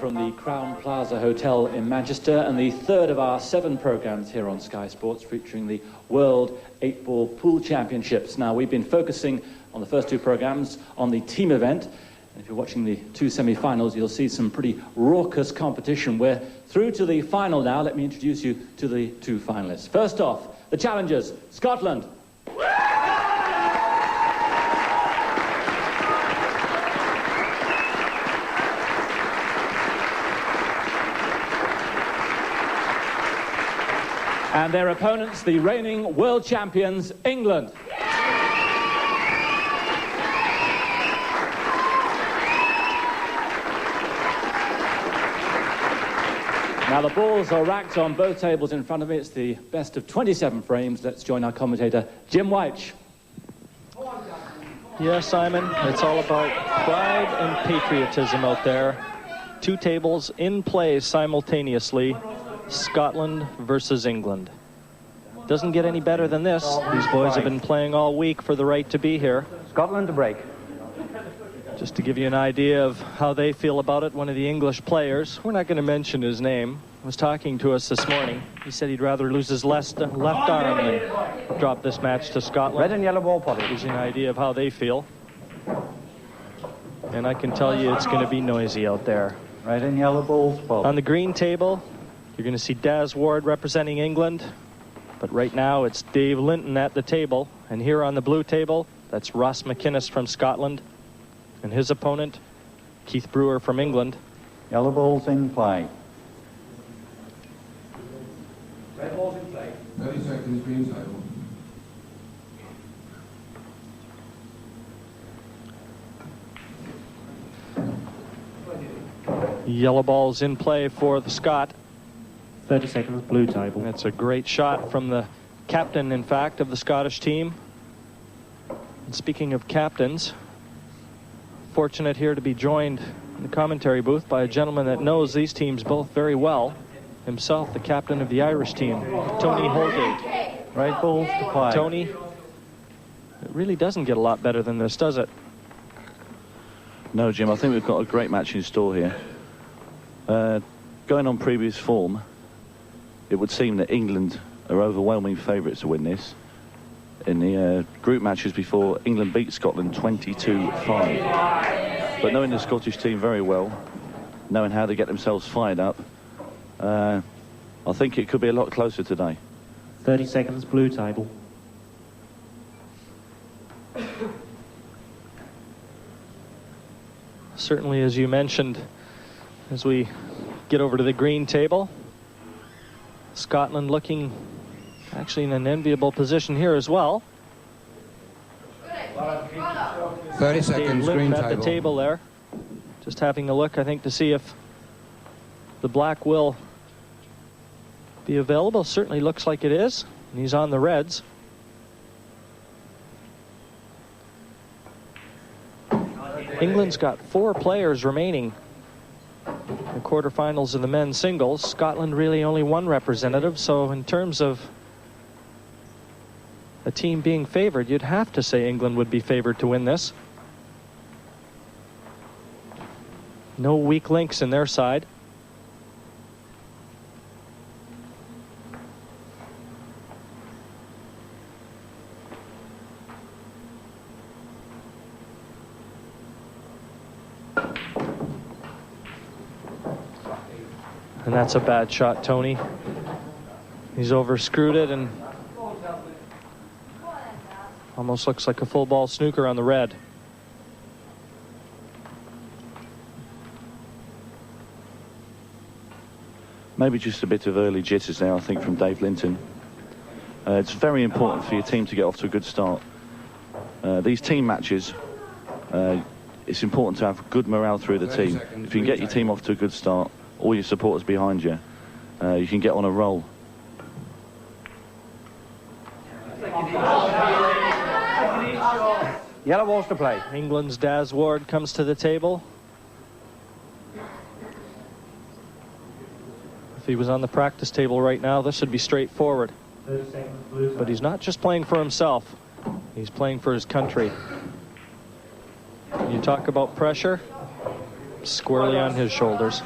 from the Crown Plaza Hotel in Manchester, and the third of our 7 programs here on Sky Sports featuring the World 8-Ball Pool Championships. Now, we've been focusing on the first 2 programs on the team event, and if you're watching the 2 semi-finals, you'll see some pretty raucous competition. We're through to the final now. Let me introduce you to the 2 finalists. First off, the challengers, Scotland. And their opponents, the reigning world champions, England. Now the balls are racked on both tables in front of me. It's the best of 27 frames. Let's join our commentator, Jim White. Yes, Simon, it's all about pride and patriotism out there. 2 tables in play simultaneously. Scotland versus England. Doesn't get any better than this. These boys have been playing all week for the right to be here. Scotland to break. Just to give you an idea of how they feel about it, one of the English players, we're not going to mention his name, was talking to us this morning. He said he'd rather lose his left arm than drop this match to Scotland. Red and yellow ball potty. Gives you an idea of how they feel. And I can tell you it's going to be noisy out there. Red and yellow balls potty. On the green table, you're going to see Daz Ward representing England, but right now it's Dave Linton at the table. And here on the blue table, that's Ross McInnes from Scotland, and his opponent, Keith Brewer from England. Yellow balls in play. Red balls in play. 30 seconds, green table. Yellow balls in play for the Scot. 30 seconds, blue table. That's a great shot from the captain, in fact, of the Scottish team. And speaking of captains, fortunate here to be joined in the commentary booth by a gentleman that knows these teams both very well. Himself, the captain of the Irish team, Tony Holgate. Right balls to play. Tony, it really doesn't get a lot better than this, does it? No, Jim, I think we've got a great match in store here. Going on previous form, it would seem that England are overwhelming favourites to win this. In the group matches before, England beat Scotland 22-5. But knowing the Scottish team very well, knowing how to get themselves fired up, I think it could be a lot closer today. 30 seconds, blue table. Certainly, as you mentioned, as we get over to the green table, Scotland looking actually in an enviable position here as well. 30 seconds, green at the table there. Just having a look, I think, to see if the black will be available. Certainly looks like it is. And he's on the reds. England's got 4 players remaining in the quarterfinals of the men's singles. Scotland really only 1 representative, so in terms of a team being favored, you'd have to say England would be favored to win this. No weak links in their side. And that's a bad shot, Tony. He's overscrewed it and almost looks like a full ball snooker on the red. Maybe just a bit of early jitters there, I think, from Dave Linton. It's very important for your team to get off to a good start. These team matches, it's important to have good morale through the team. If you can get your team off to a good start, all your supporters behind you, you can get on a roll. Yellow balls to play. England's Daz Ward comes to the table. If he was on the practice table right now, this would be straightforward. But he's not just playing for himself. He's playing for his country. You talk about pressure, squarely on his shoulders.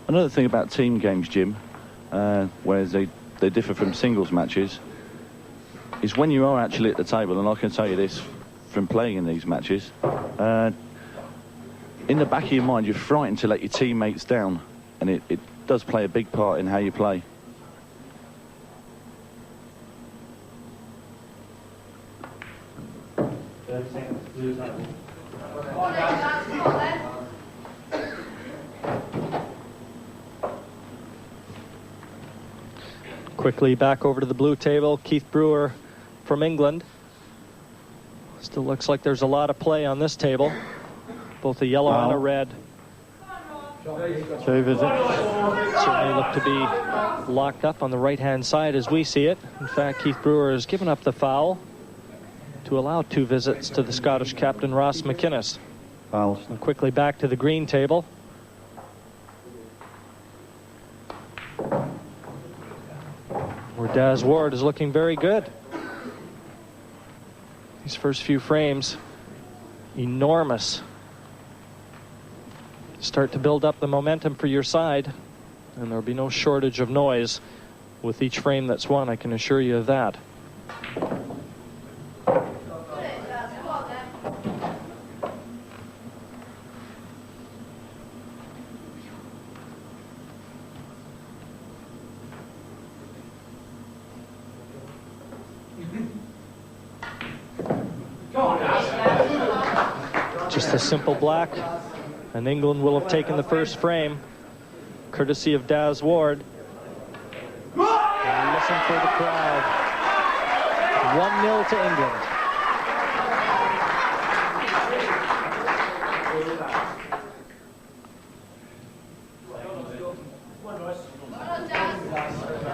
Another thing about team games, Jim, whereas they differ from singles matches, is when you are actually at the table, and I can tell you this from playing in these matches, in the back of your mind, you're frightened to let your teammates down, and it does play a big part in how you play. Quickly back over to the blue table, Keith Brewer from England. Still looks like there's a lot of play on this table. Both a yellow and a red. 2 visits. Certainly look to be locked up on the right-hand side as we see it. In fact, Keith Brewer has given up the foul to allow 2 visits to the Scottish captain, Ross McInnes. Fouls. And quickly back to the green table. Where Daz Ward is looking very good. These first few frames, enormous. Start to build up the momentum for your side, and there'll be no shortage of noise with each frame that's won, I can assure you of that. Just a simple black, and England will have taken the first frame, courtesy of Daz Ward. And listen for the crowd. 1-0 to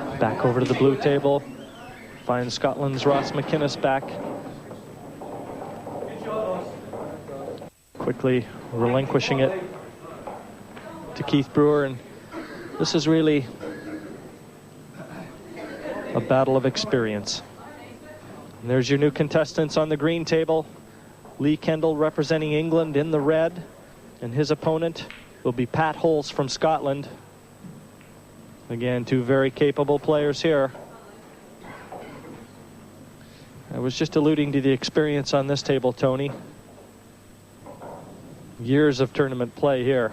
England. Back over to the blue table. Finds Scotland's Ross McInnes back. Quickly relinquishing it to Keith Brewer, and this is really a battle of experience. And there's your new contestants on the green table. Lee Kendall representing England in the red, and his opponent will be Pat Holes from Scotland. Again, 2 very capable players here. I was just alluding to the experience on this table, Tony. Years of tournament play here.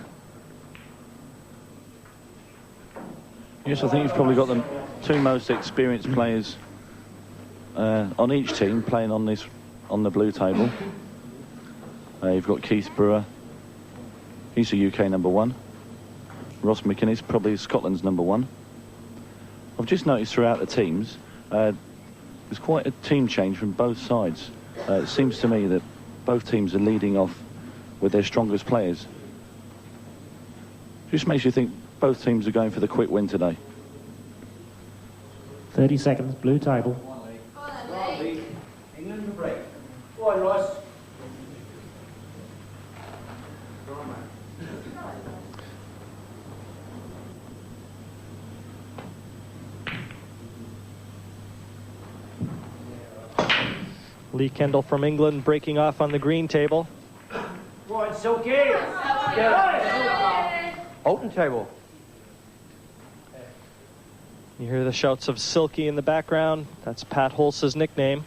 Yes, I think you've probably got the 2 most experienced players on each team playing on the blue table. You've got Keith Brewer. He's the UK #1. Ross McInnes, probably Scotland's #1. I've just noticed throughout the teams, there's quite a team change from both sides. It seems to me that both teams are leading off with their strongest players. Just makes you think both teams are going for the quick win today. 30 seconds, blue table. England to break. Go on, Ross. Lee Kendall from England breaking off on the green table. Go on, Silky. Open table. You hear the shouts of Silky in the background. That's Pat Holz's nickname.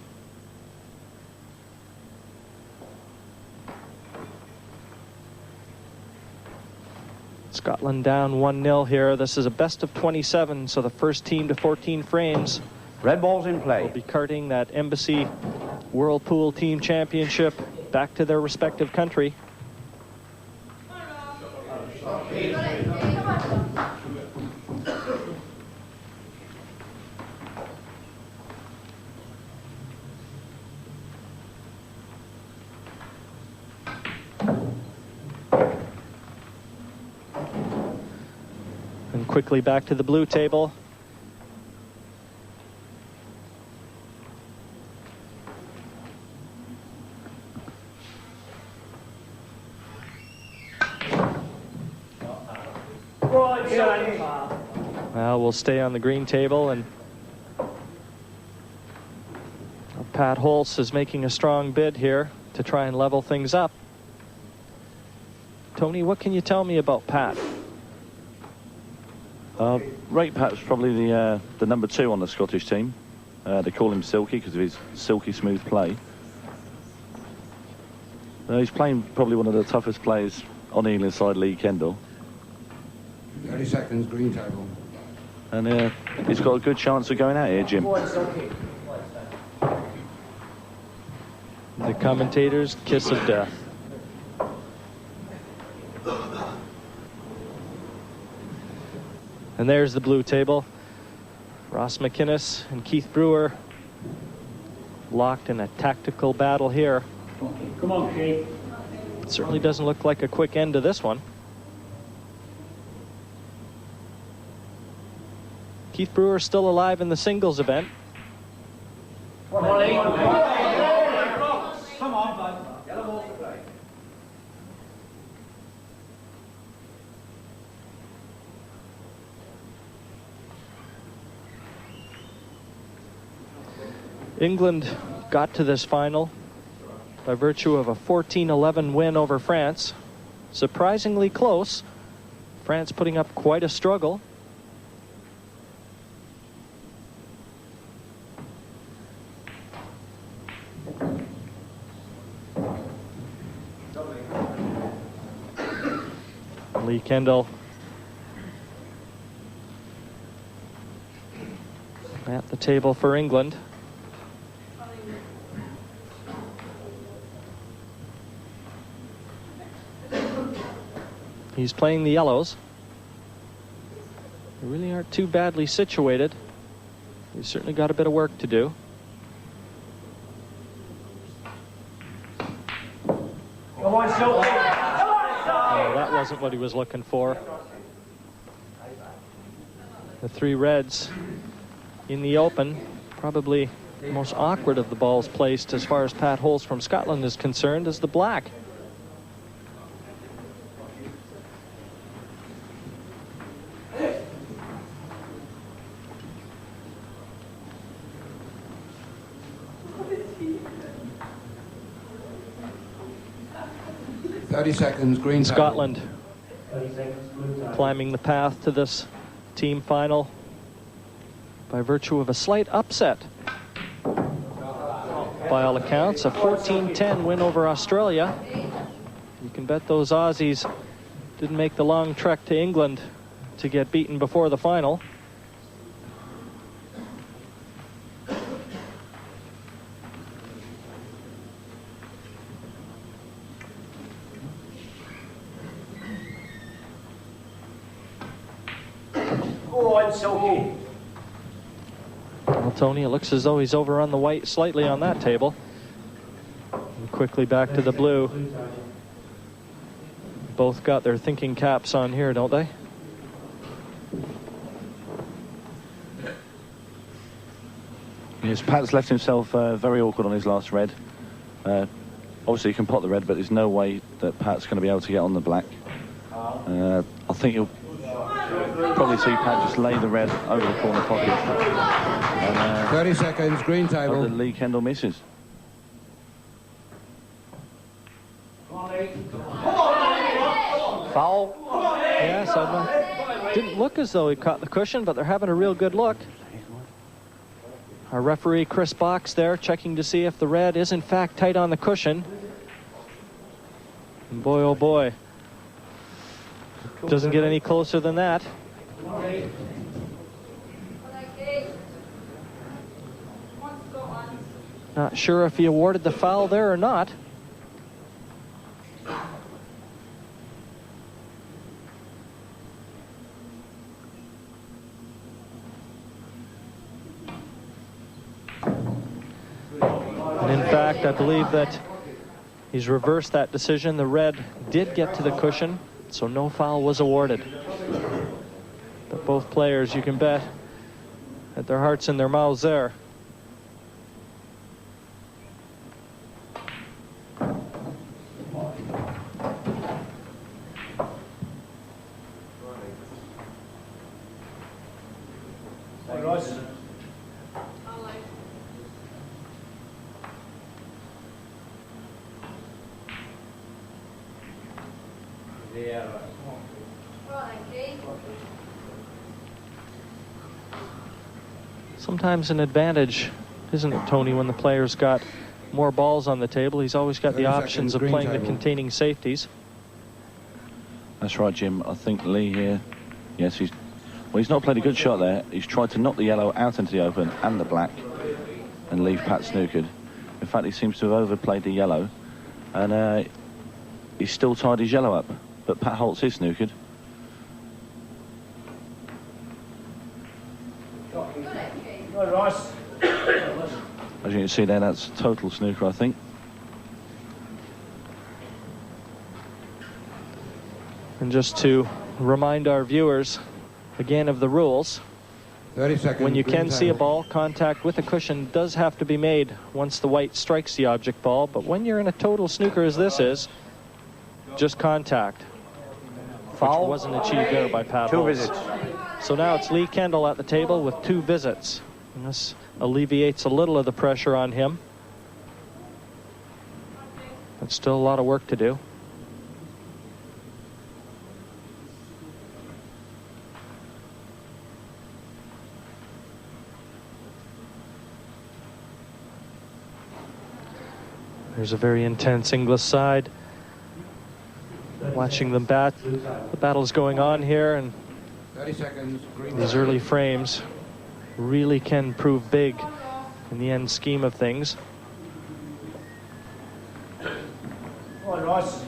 Scotland down 1-0 here. This is a best of 27, so the first team to 14 frames Red ball's in play. will be carting that Embassy World Pool Team Championship back to their respective country. And quickly back to the blue table. Well, we'll stay on the green table, and Pat Holz is making a strong bid here to try and level things up. Tony, what can you tell me about Pat? Rate Pat's probably the number 2 on the Scottish team. They call him Silky because of his silky smooth play. He's playing probably one of the toughest players on the England side, Lee Kendall. 30 seconds, green table. And he's got a good chance of going out here, Jim. The commentator's kiss of death. And there's the blue table. Ross McInnes and Keith Brewer locked in a tactical battle here. Come on, Keith. It certainly doesn't look like a quick end to this one. Keith Brewer still alive in the singles event. Come on, bud. Yellow balls to play. England got to this final by virtue of a 14-11 win over France. Surprisingly close. France putting up quite a struggle. Lee Kendall at the table for England. He's playing the yellows. They really aren't too badly situated. He's certainly got a bit of work to do. Come on, Silky. Oh, that wasn't what he was looking for. The 3 reds in the open. Probably the most awkward of the balls placed as far as Pat Holes from Scotland is concerned is the black. Seconds, green table. Scotland 30 seconds, blue table. climbing the path to this team final by virtue of a slight upset. By all accounts, a 14-10 win over Australia. You can bet those Aussies didn't make the long trek to England to get beaten before the final. Silky. Well, Tony, it looks as though he's overrun the white slightly on that table. And quickly back to the blue. Both got their thinking caps on here, don't they? Yes, Pat's left himself very awkward on his last red. Obviously, he can pot the red, but there's no way that Pat's going to be able to get on the black. I think you'll probably see Pat just lay the red over the corner pocket. And, 30 seconds, green table. Lee Kendall misses. Foul. Yes, didn't look as though he caught the cushion, but they're having a real good look. Our referee, Chris Box, there checking to see if the red is in fact tight on the cushion. And boy, oh boy, doesn't get any closer than that. Not sure if he awarded the foul there or not. And in fact, I believe that he's reversed that decision. The red did get to the cushion, so no foul was awarded. But both players, you can bet, had their hearts in their mouths there. Sometimes an advantage, isn't it, Tony, when the player's got more balls on the table? He's always got the options of playing the containing safeties. That's right, Jim. I think Lee here, yes, he's not played a good shot there. He's tried to knock the yellow out into the open and the black and leave Pat snookered. In fact, he seems to have overplayed the yellow, and he's still tied his yellow up, but Pat Holtz is snookered. As you can see there, that's total snooker, I think. And just to remind our viewers again of the rules, 30 seconds. when you can see a ball, contact with a cushion does have to be made once the white strikes the object ball. But when you're in a total snooker as this is, just contact. Foul. Which wasn't achieved there by Pat Holtz. 2 visits. So now it's Lee Kendall at the table with 2 visits. And this alleviates a little of the pressure on him. But still a lot of work to do. There's a very intense Inglis side. Watching them bat. The battle's going on here, and 30 seconds. these early frames really can prove big in the end scheme of things. Come on, Ross.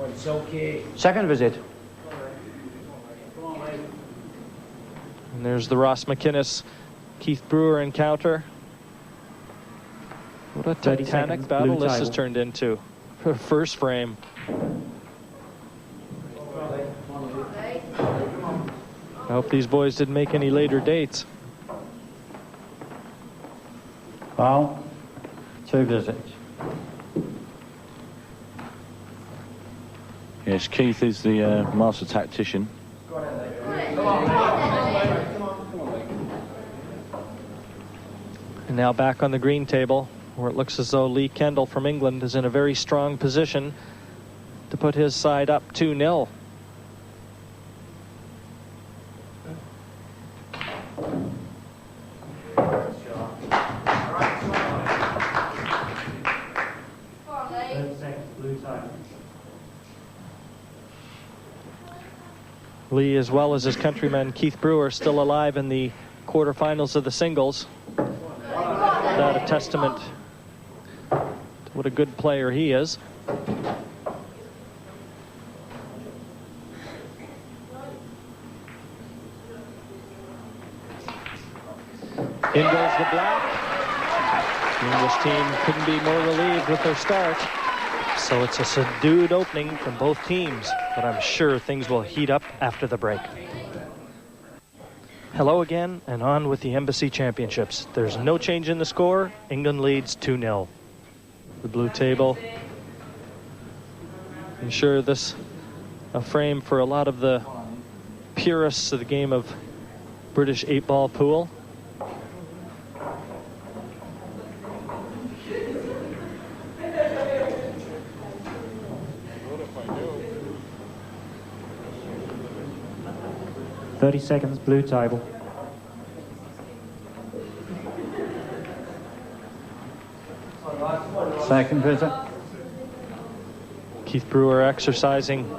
It's okay. Second visit. And there's the Ross McInnes, Keith Brewer encounter. What a titanic battle this has turned into. First frame. I hope these boys didn't make any later dates. Foul. 2 visits. Yes, Keith is the master tactician. And now back on the green table, where it looks as though Lee Kendall from England is in a very strong position to put his side up 2-0. Lee, as well as his countryman Keith Brewer, still alive in the quarterfinals of the singles. That a testament to what a good player he is. In goes the black. The English team couldn't be more relieved with their start. So it's a subdued opening from both teams, but I'm sure things will heat up after the break. Hello again, and on with the Embassy Championships. There's no change in the score. England leads 2-0. The blue table. I'm sure this a frame for a lot of the purists of the game of British 8-ball pool. .30 seconds, blue table. Second visit. Keith Brewer exercising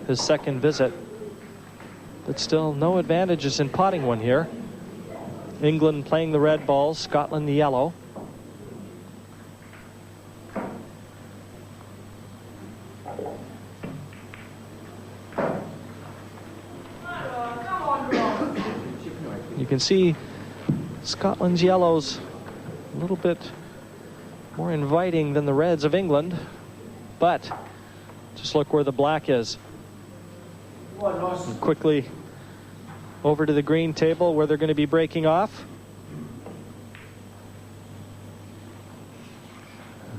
his second visit, but still no advantages in potting one here. England playing the red balls, Scotland the yellow. You can see Scotland's yellows a little bit more inviting than the reds of England, but just look where the black is. And quickly over to the green table where they're going to be breaking off.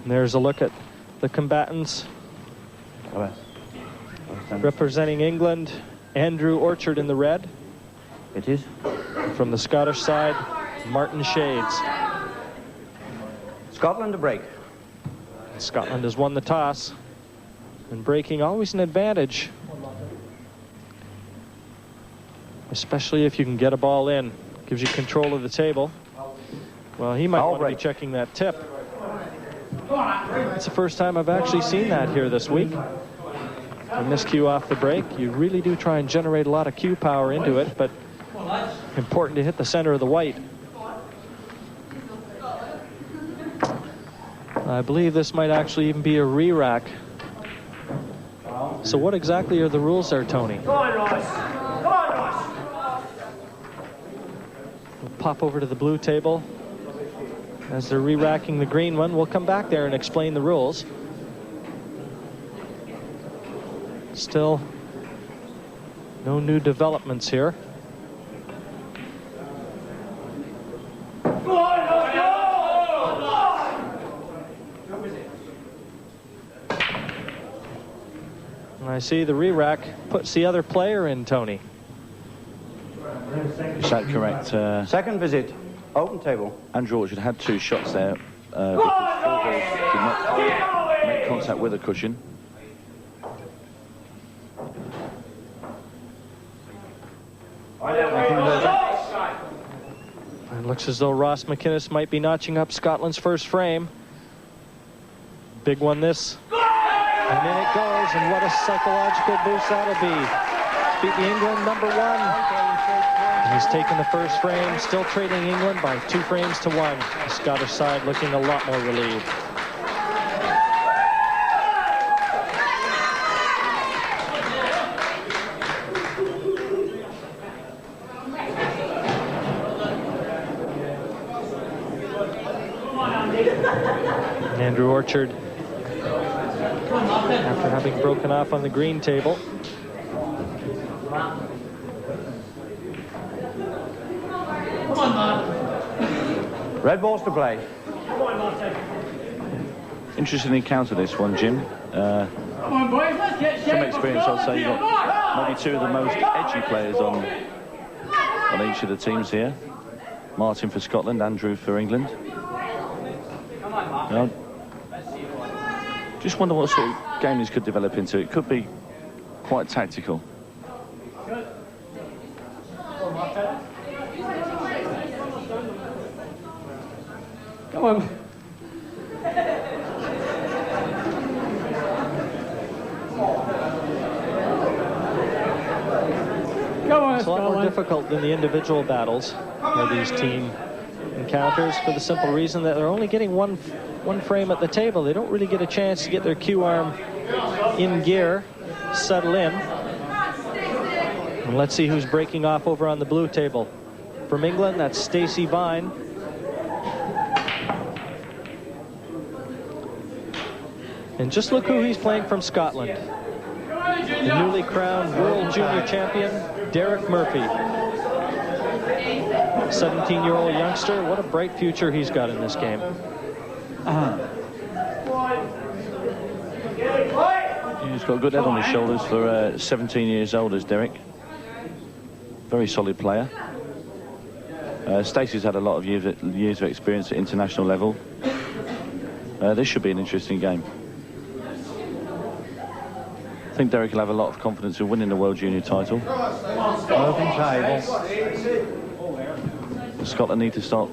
And there's a look at the combatants representing England. Andrew Orchard in the red. It is. From the Scottish side, Martin Shades. Scotland to break. Scotland has won the toss, and breaking always an advantage, especially if you can get a ball in. Gives you control of the table. Well, he might want to be checking that tip. It's the first time I've actually seen that here this week. A miscue off the break. You really do try and generate a lot of cue power into it, but important to hit the center of the white. I believe this might actually even be a re-rack. So what exactly are the rules there, Tony? Come on, Ross. Come on, Ross. We'll pop over to the blue table. As they're re-racking the green one, we'll come back there and explain the rules. Still no new developments here. And I see the re-rack puts the other player in, Tony. Is that correct? Second visit. Open table. Andrew Orchard had 2 shots there. Because Fulvio did not make contact with the cushion. It looks as though Ross McInnes might be notching up Scotland's first frame. Big one this. And in it goes, and what a psychological boost that'll be. Beat the England #1. And he's taken the first frame, still trailing England by 2 frames to 1. The Scottish side looking a lot more relieved. Andrew Orchard, after having broken off on the green table. Red balls to play. Interesting encounter, this one, Jim. Come on, boys, let's get From experience, I'd say you've got maybe 2 of the most edgy players on each of the teams here. Martin for Scotland, Andrew for England. Just wonder what sort of game this could develop into. It could be quite tactical. Come on. It's a lot more difficult than the individual battles of these team encounters, for the simple reason that they're only getting one frame at the table. They don't really get a chance to get their cue arm in gear, settle in. And let's see who's breaking off over on the blue table. From England, that's Stacey Vine. And just look who he's playing from Scotland. The newly crowned World Junior Champion, Derek Murphy. 17-year-old youngster. What a bright future he's got in this game. He's got a good head on his shoulders for 17 years old as Derek. Very solid player. Stacey's had a lot of years of experience at international level. This should be an interesting game. I think Derek will have a lot of confidence in winning the World Junior title. Open table. Scotland need to start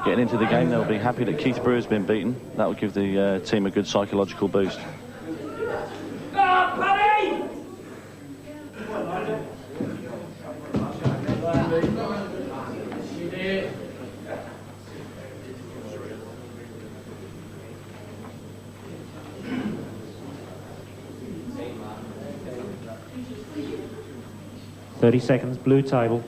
getting into the game. They'll be happy that Keith Brewer's been beaten. That will give the team a good psychological boost. $30, blue table.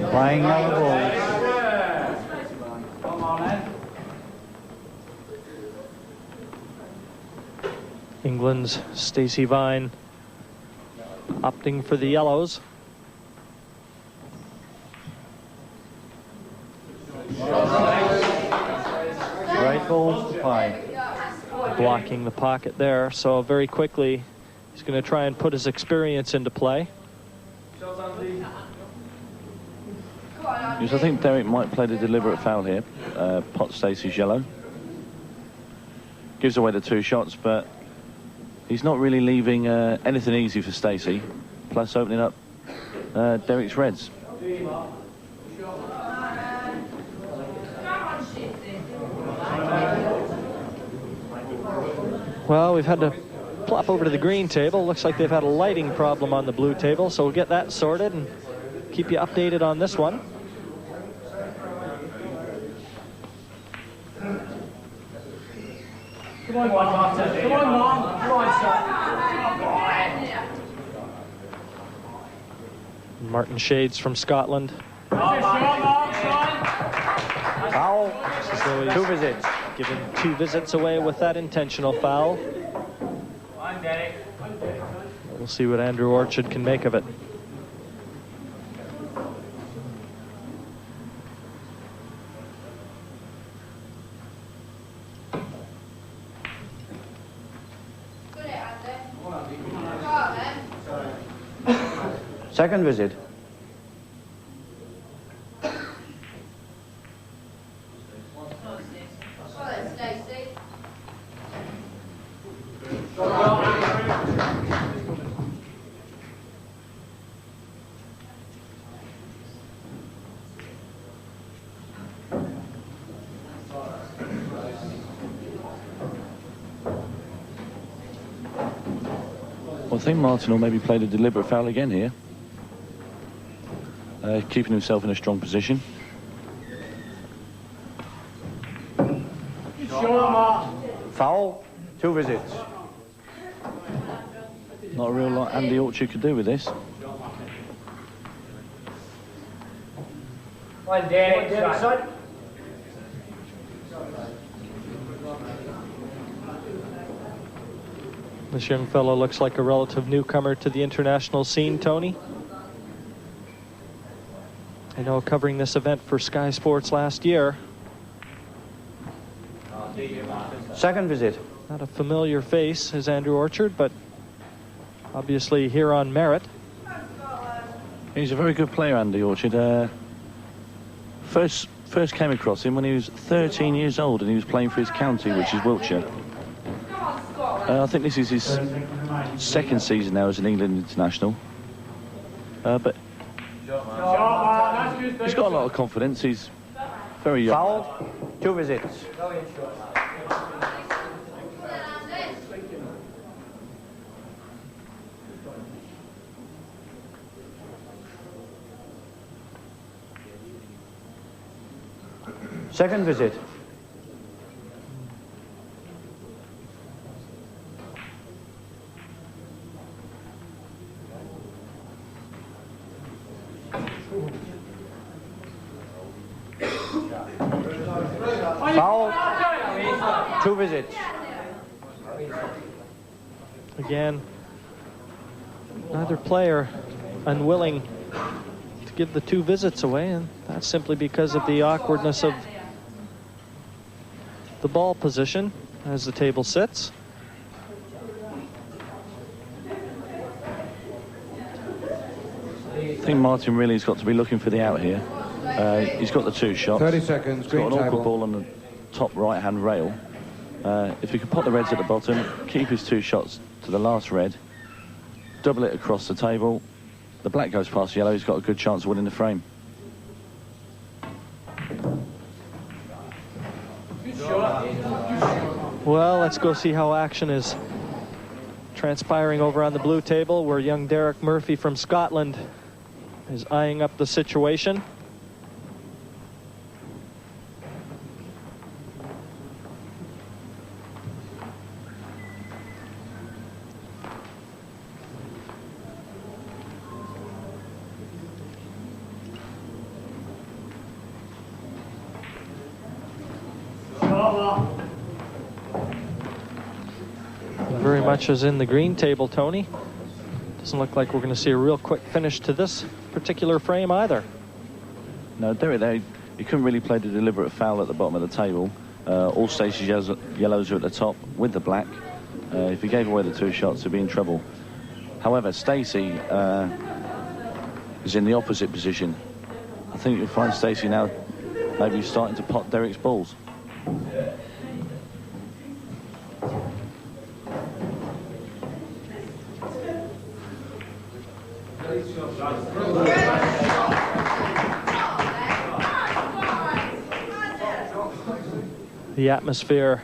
Playing yellow balls. England's Stacey Vine opting for the yellows. Red balls to play. Blocking the pocket there, so very quickly he's going to try and put his experience into play. Because I think Derek might play the deliberate foul here. Pot Stacey's yellow. Gives away the 2 shots, but he's not really leaving anything easy for Stacey. Plus opening up Derek's reds. Well, we've had to plop over to the green table. Looks like they've had a lighting problem on the blue table, so we'll get that sorted and keep you updated on this one. Come on, Martin. Come on, Martin. Come on, son. Martin Shades from Scotland. Foul. 2 visits. Giving 2 visits away with that intentional foul. We'll see what Andrew Orchard can make of it. Second visit. Well, I think Martin will maybe play the deliberate foul again here. Keeping himself in a strong position. Foul. 2 visits. Not a real lot Andy Orchard could do with this. This young fellow looks like a relative newcomer to the international scene, Tony. I know, covering this event for Sky Sports last year. Second visit. Not a familiar face as Andrew Orchard, but obviously here on merit. He's a very good player, Andy Orchard. First came across him when he was 13 years old and he was playing for his county, which is Wiltshire. I think this is his second season now as an England international. But he's got a lot of confidence. He's very young. Foul. 2 visits. Second visit. Foul. 2 visits. Again, neither player unwilling to give the 2 visits away, and that's simply because of the awkwardness of the ball position as the table sits. I think Martin really has got to be looking for the out here. He's got the 2 shots. 30 seconds, He's got an green awkward table. ball on the top right-hand rail. If he can put the reds at the bottom, keep his 2 shots to the last red, double it across the table, the black goes past yellow, he's got a good chance of winning the frame. Well, let's go see how action is transpiring over on the blue table, where young Derek Murphy from Scotland is eyeing up the situation. Very much as in the green table, Tony. Doesn't look like we're going to see a real quick finish to this particular frame either. No, Derek there, he couldn't really play the deliberate foul at the bottom of the table. All Stacey's yellows are at the top with the black. If he gave away the 2 shots, he'd be in trouble. However, Stacey is in the opposite position. I think you'll find Stacey now maybe starting to pot Derek's balls. The atmosphere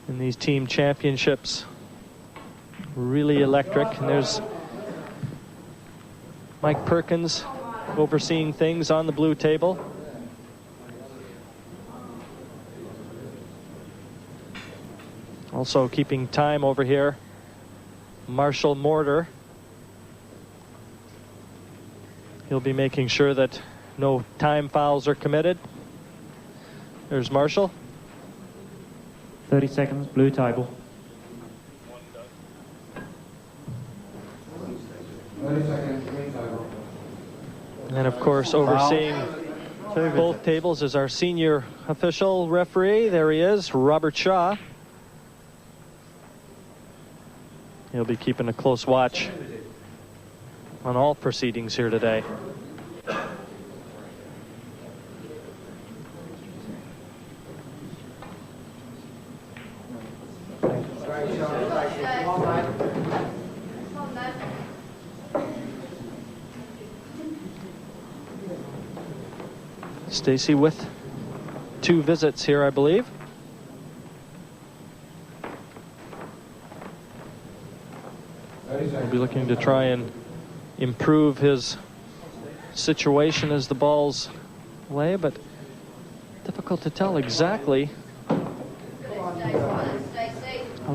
in these team championships really electric, and there's Mike Perkins overseeing things on the blue table. Also keeping time over here, Marshall Mortar. He'll be making sure that no time fouls are committed. There's Marshall. 30 seconds, blue table. 30 seconds, green table. And of course, overseeing both tables is our senior official referee. There he is, Robert Shaw. He'll be keeping a close watch on all proceedings here today. Stacey with 2 visits here, I believe. We'll be looking to try and improve his situation as the balls lay, but difficult to tell exactly how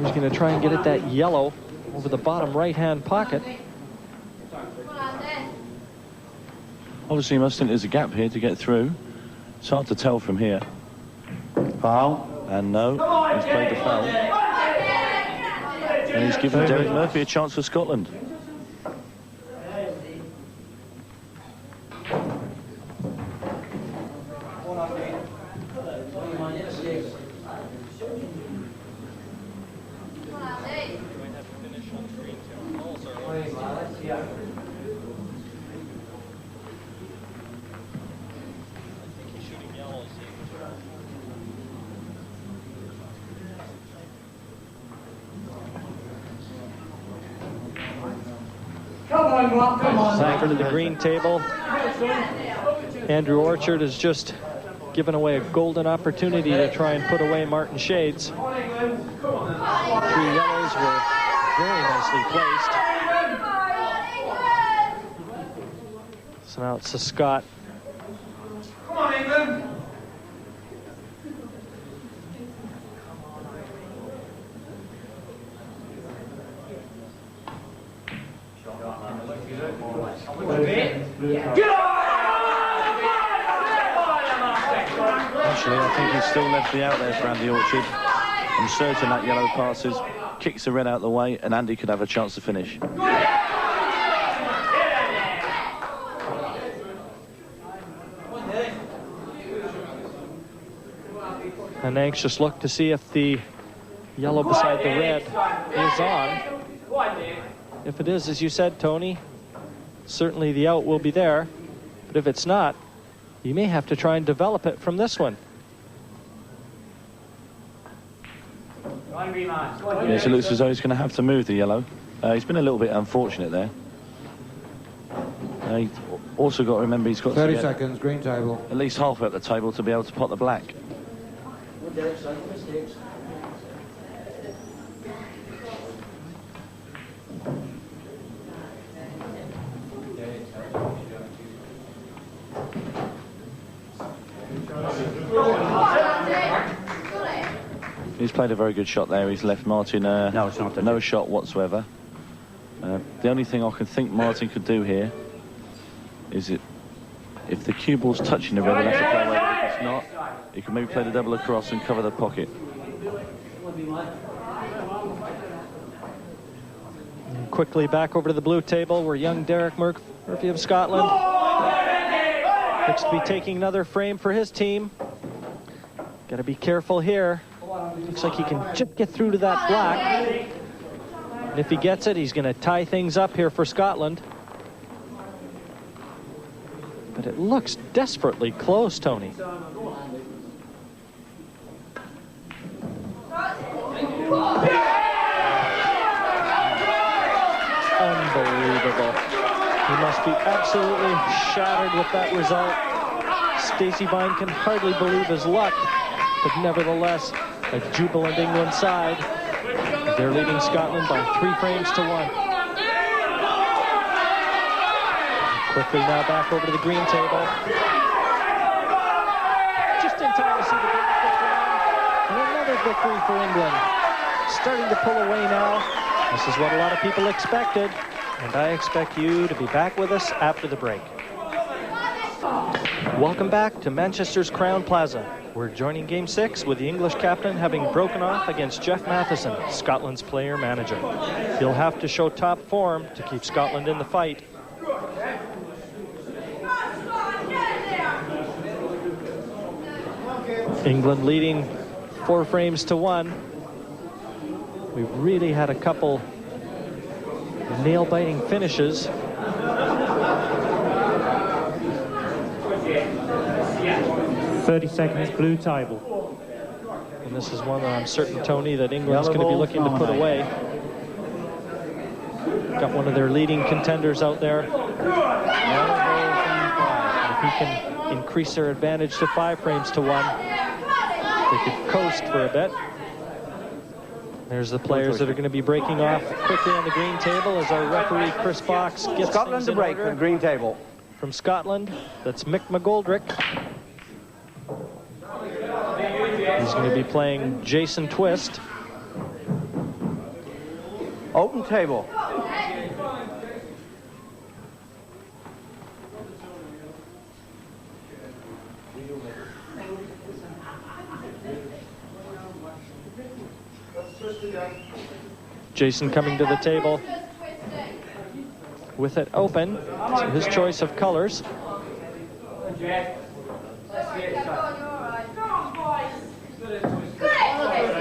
he's going to try and get at that yellow over the bottom right-hand pocket. Obviously, you must think there's a gap here to get through. It's hard to tell from here. Foul. And no, he's played the foul. And he's given Derek Murphy a chance for Scotland. Over to the green table. Andrew Orchard has just given away a golden opportunity to try and put away Martin Shades. 3 yellows were very nicely placed. So now it's to Scott. Come on, England. Actually, I think he's still left the out there for Andy Orchard. I'm certain that yellow passes, kicks the red out the way, and Andy could have a chance to finish. An anxious look to see if the yellow beside the red is on. If it is, as you said, Tony, certainly the out will be there. But if it's not, you may have to try and develop it from this one. Yes, it looks as though he's going to have to move the yellow. He's been a little bit unfortunate there. He's also got to remember he's got 30 to get seconds, green table. at least halfway up the table to be able to pot the black. He's played a very good shot there. He's left Martin No, it's not no shot whatsoever. The only thing I can think Martin could do here is if the cue ball's touching the red, he'll have to play away. But if it's not, he can maybe play the double across and cover the pocket. And quickly back over to the blue table where young Derek Murphy of Scotland looks to be taking another frame for his team. Got to be careful here. Looks like he can just get through to that black. And if he gets it, he's going to tie things up here for Scotland. But it looks desperately close, Tony. Unbelievable. He must be absolutely shattered with that result. Stacey Vine can hardly believe his luck, but nevertheless, a jubilant England side. They're leading Scotland by 3 frames to 1. Quickly now back over to the green table. Just in time to see the black go down. And another victory for England. Starting to pull away now. This is what a lot of people expected. And I expect you to be back with us after the break. Welcome back to Manchester's Crown Plaza. We're joining Game 6 with the English captain having broken off against Jeff Matheson, Scotland's player manager. He'll have to show top form to keep Scotland in the fight. England leading 4 frames to 1. We've really had a couple nail-biting finishes. 30 seconds, blue table. And this is one that I'm certain, Tony, that England's going to be looking to put away. Got one of their leading contenders out there. If he can increase their advantage to 5 frames to 1, they could coast for a bit. There's the players that are going to be breaking off quickly on the green table as our referee Chris Fox gets Scotland to break for the green table. From Scotland, that's Mick McGoldrick. He's going to be playing Jason Twist. Open table. Jason coming to the table with it open. So his choice of colors.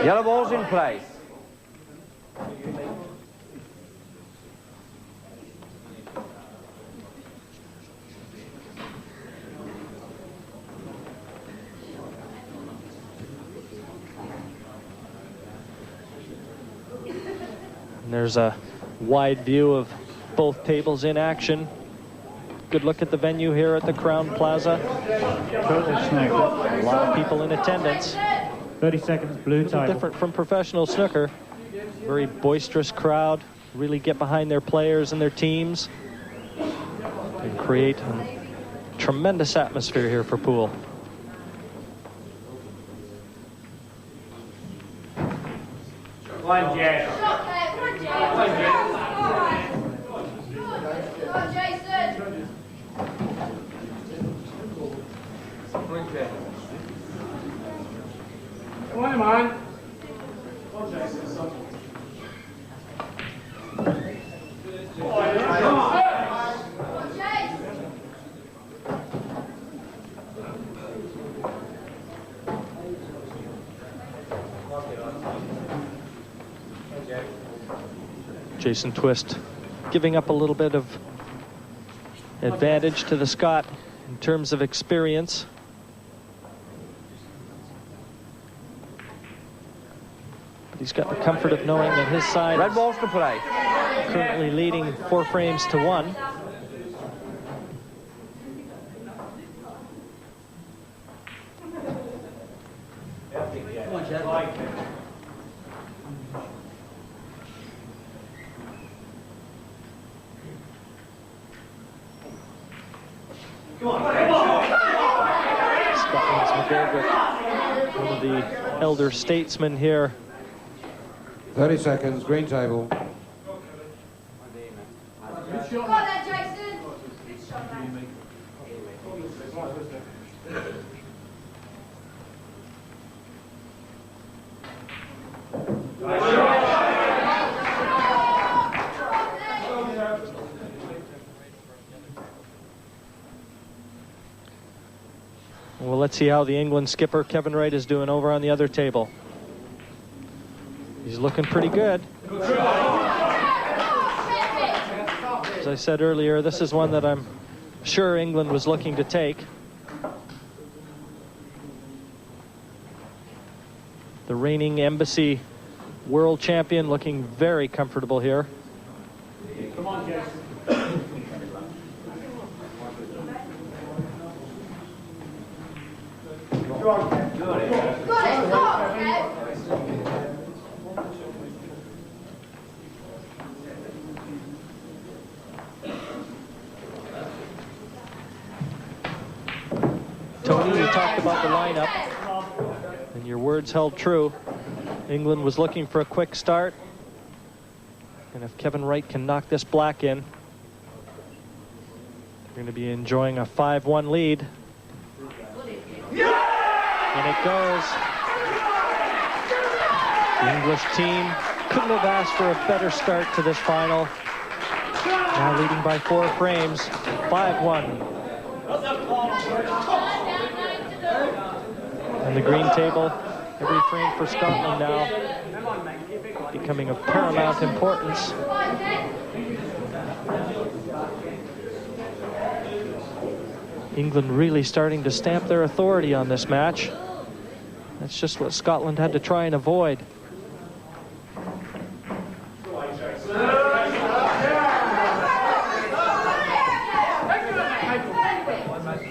Yellow ball's in place. And there's a wide view of both tables in action. Good look at the venue here at the Crown Plaza. A lot of people in attendance. 30 seconds, blue table. Different from professional snooker. Very boisterous crowd. Really get behind their players and their teams. And create a tremendous atmosphere here for pool. One, Jack. Come on, man. Jason Twist giving up a little bit of advantage to the Scot in terms of experience. But he's got the comfort of knowing that his side Red balls to play. Currently leading 4 frames to 1. Scotland's McGoldrick, one of the elder statesmen here. 30 seconds, green table. Go on there, Jason. Good shot, mate. Well, let's see how the England skipper Kevin Wright is doing over on the other table. He's looking pretty good. As I said earlier, this is one that I'm sure England was looking to take. The reigning Embassy world champion looking very comfortable here. Come on, Jason. Tony, you talked about the lineup, and your words held true. England was looking for a quick start, and if Kevin Wright can knock this black in, they're going to be enjoying a 5-1 lead. And it goes. The English team couldn't have asked for a better start to this final. Now leading by 4 frames, 5-1. And the green table, every frame for Scotland now becoming of paramount importance. England really starting to stamp their authority on this match. That's just what Scotland had to try and avoid.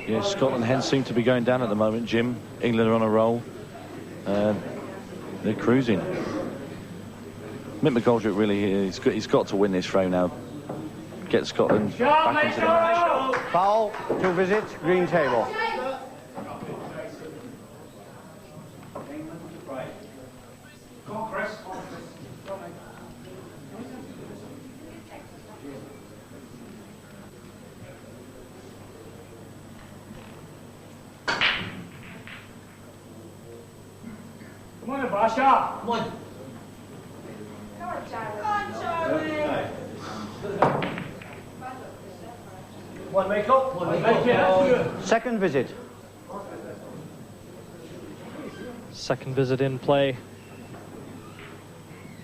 Yeah, Scotland hens seem to be going down at the moment, Jim. England are on a roll. They're cruising. Mick McGoldrick really, he's got to win this frame now. Get Scotland back into the match. Foul, 2 visits, green table. Come on, Chris. Come on, Basha. Come on. Come on, Charlie. One make up. One make up. Second visit. Second visit in play.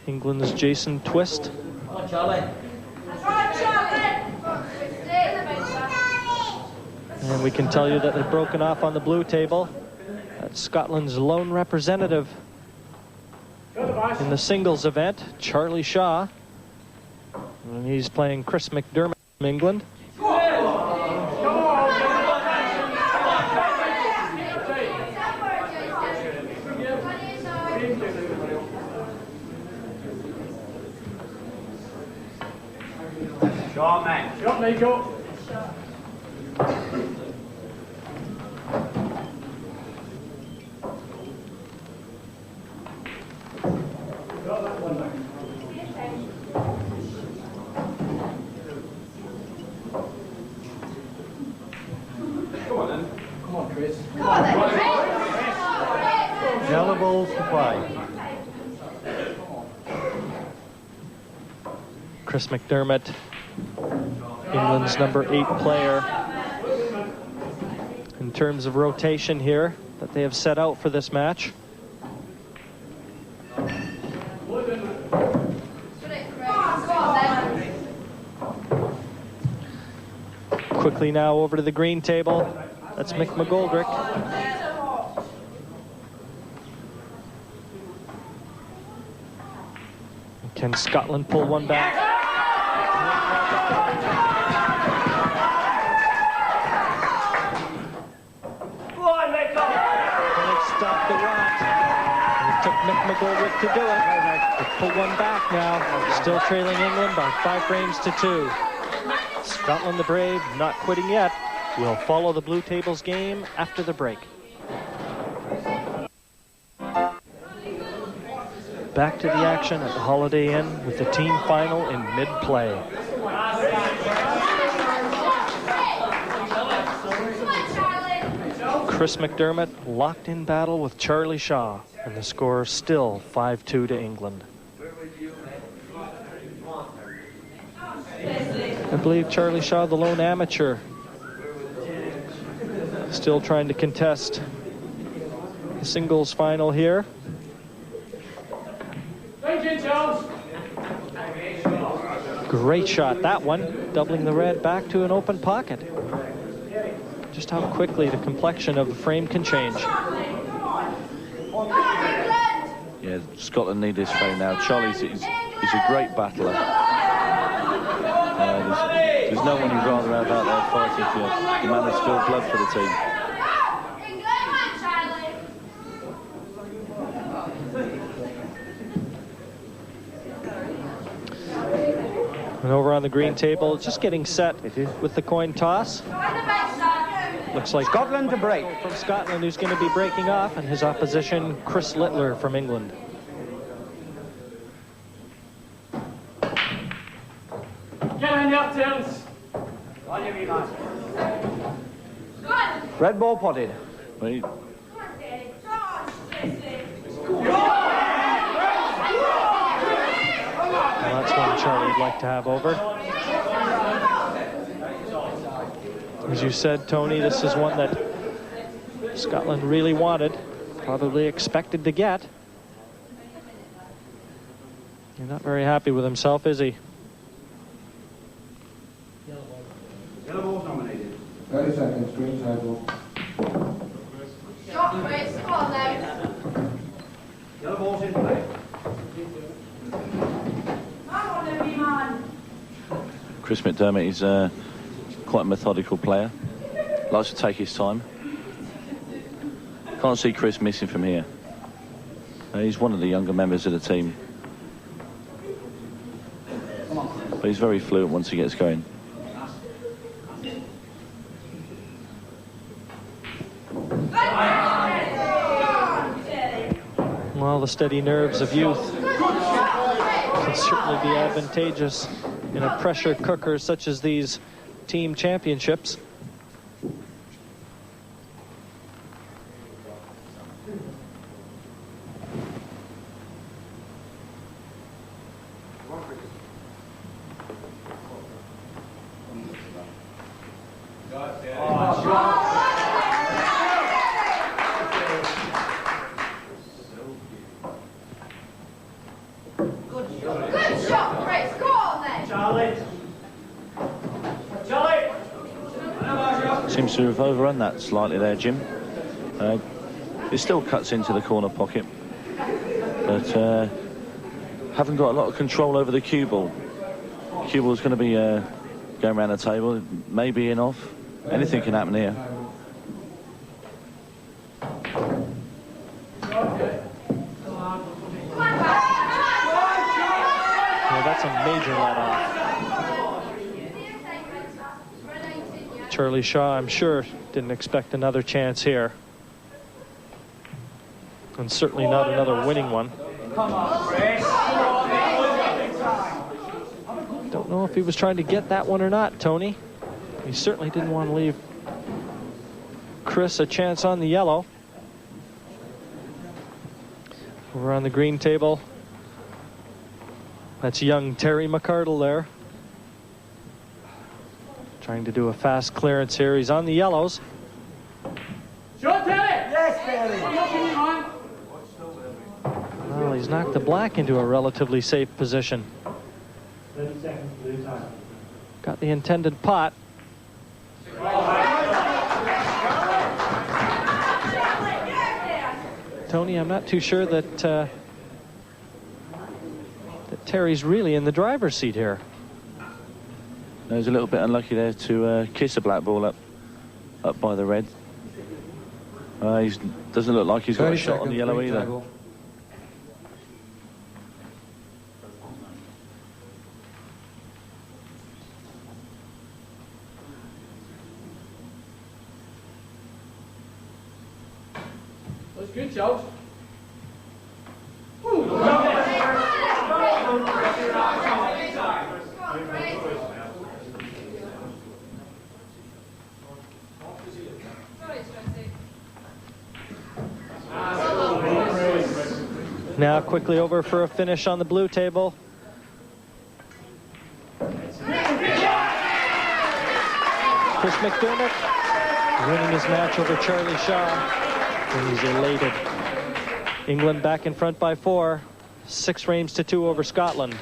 England's Jason Twist. Come on, Charlie. That's right, Charlie. And we can tell you that they've broken off on the blue table. That's Scotland's lone representative in the singles event, Charlie Shaw. And he's playing Chris McDermott from England. Shot, man. Shot, Nico. Yellow balls to play. Chris McDermott, England's number 8 player. In terms of rotation here that they have set out for this match. Quickly now over to the green table. That's Mick McGoldrick. Can Scotland pull one back? And it stopped the rot. And it took Mick McGoldrick to do it. They pull one back now. Still trailing England by 5 frames to 2. Scotland the Brave not quitting yet. We'll follow the blue table's game after the break. Back to the action at the Holiday Inn with the team final in mid-play. Chris McDermott locked in battle with Charlie Shaw, and the score still 5-2 to England. I believe Charlie Shaw, the lone amateur, still trying to contest the singles final here. Great shot, that one, doubling the red back to an open pocket. just how quickly the complexion of the frame can change. Yeah, Scotland need this frame now. Charlie's he's a great battler. There's no one you'd rather have out there fighting for you. The man has spilled blood for the team. And over on the green table, just getting set with the coin toss. Looks like Scotland to break. From Scotland, who's going to be breaking off, and his opposition, Chris Littler from England. Get on your turns. Red ball potted. Wait. Well, that's one Charlie would like to have over. As you said, Tony, this is one that Scotland really wanted, probably expected to get. He's not very happy with himself, is he? Yellow ball's nominated. 30 seconds, green table. Shot, Chris. Come on, now. Yellow ball's in play. Come on, every man. Chris McDermott is quite a methodical player. Likes to take his time. Can't see Chris missing from here. He's one of the younger members of the team. But he's very fluent once he gets going. Well, the steady nerves of youth can certainly be advantageous in a pressure cooker such as these team championships. Good shot, Chris. Go on, then. Seems to have overrun that slightly there, Jim. It still cuts into the corner pocket, but haven't got a lot of control over the cue ball. Cue ball's going to be going around the table. It may be in off. Anything can happen here. Well, that's a major let-off. Charlie Shaw, I'm sure, didn't expect another chance here. And certainly not another winning one. Don't know if he was trying to get that one or not, Tony. He certainly didn't want to leave Chris a chance on the yellow. Over on the green table, that's young Terry McCardle there. Trying to do a fast clearance here. He's on the yellows. Shot, Terry! Yes, Terry! Well, he's knocked the black into a relatively safe position. 30 seconds, blue time. Got the intended pot. Tony, I'm not too sure that that Terry's really in the driver's seat here. He was a little bit unlucky there to kiss a black ball up by the red. He doesn't look like he's got a shot on the yellow either. Table. That's good, Charles. Now quickly over for a finish on the blue table. Chris McDermott winning his match over Charlie Shaw. And he's elated. England back in front by 4. 6 frames to 2 over Scotland.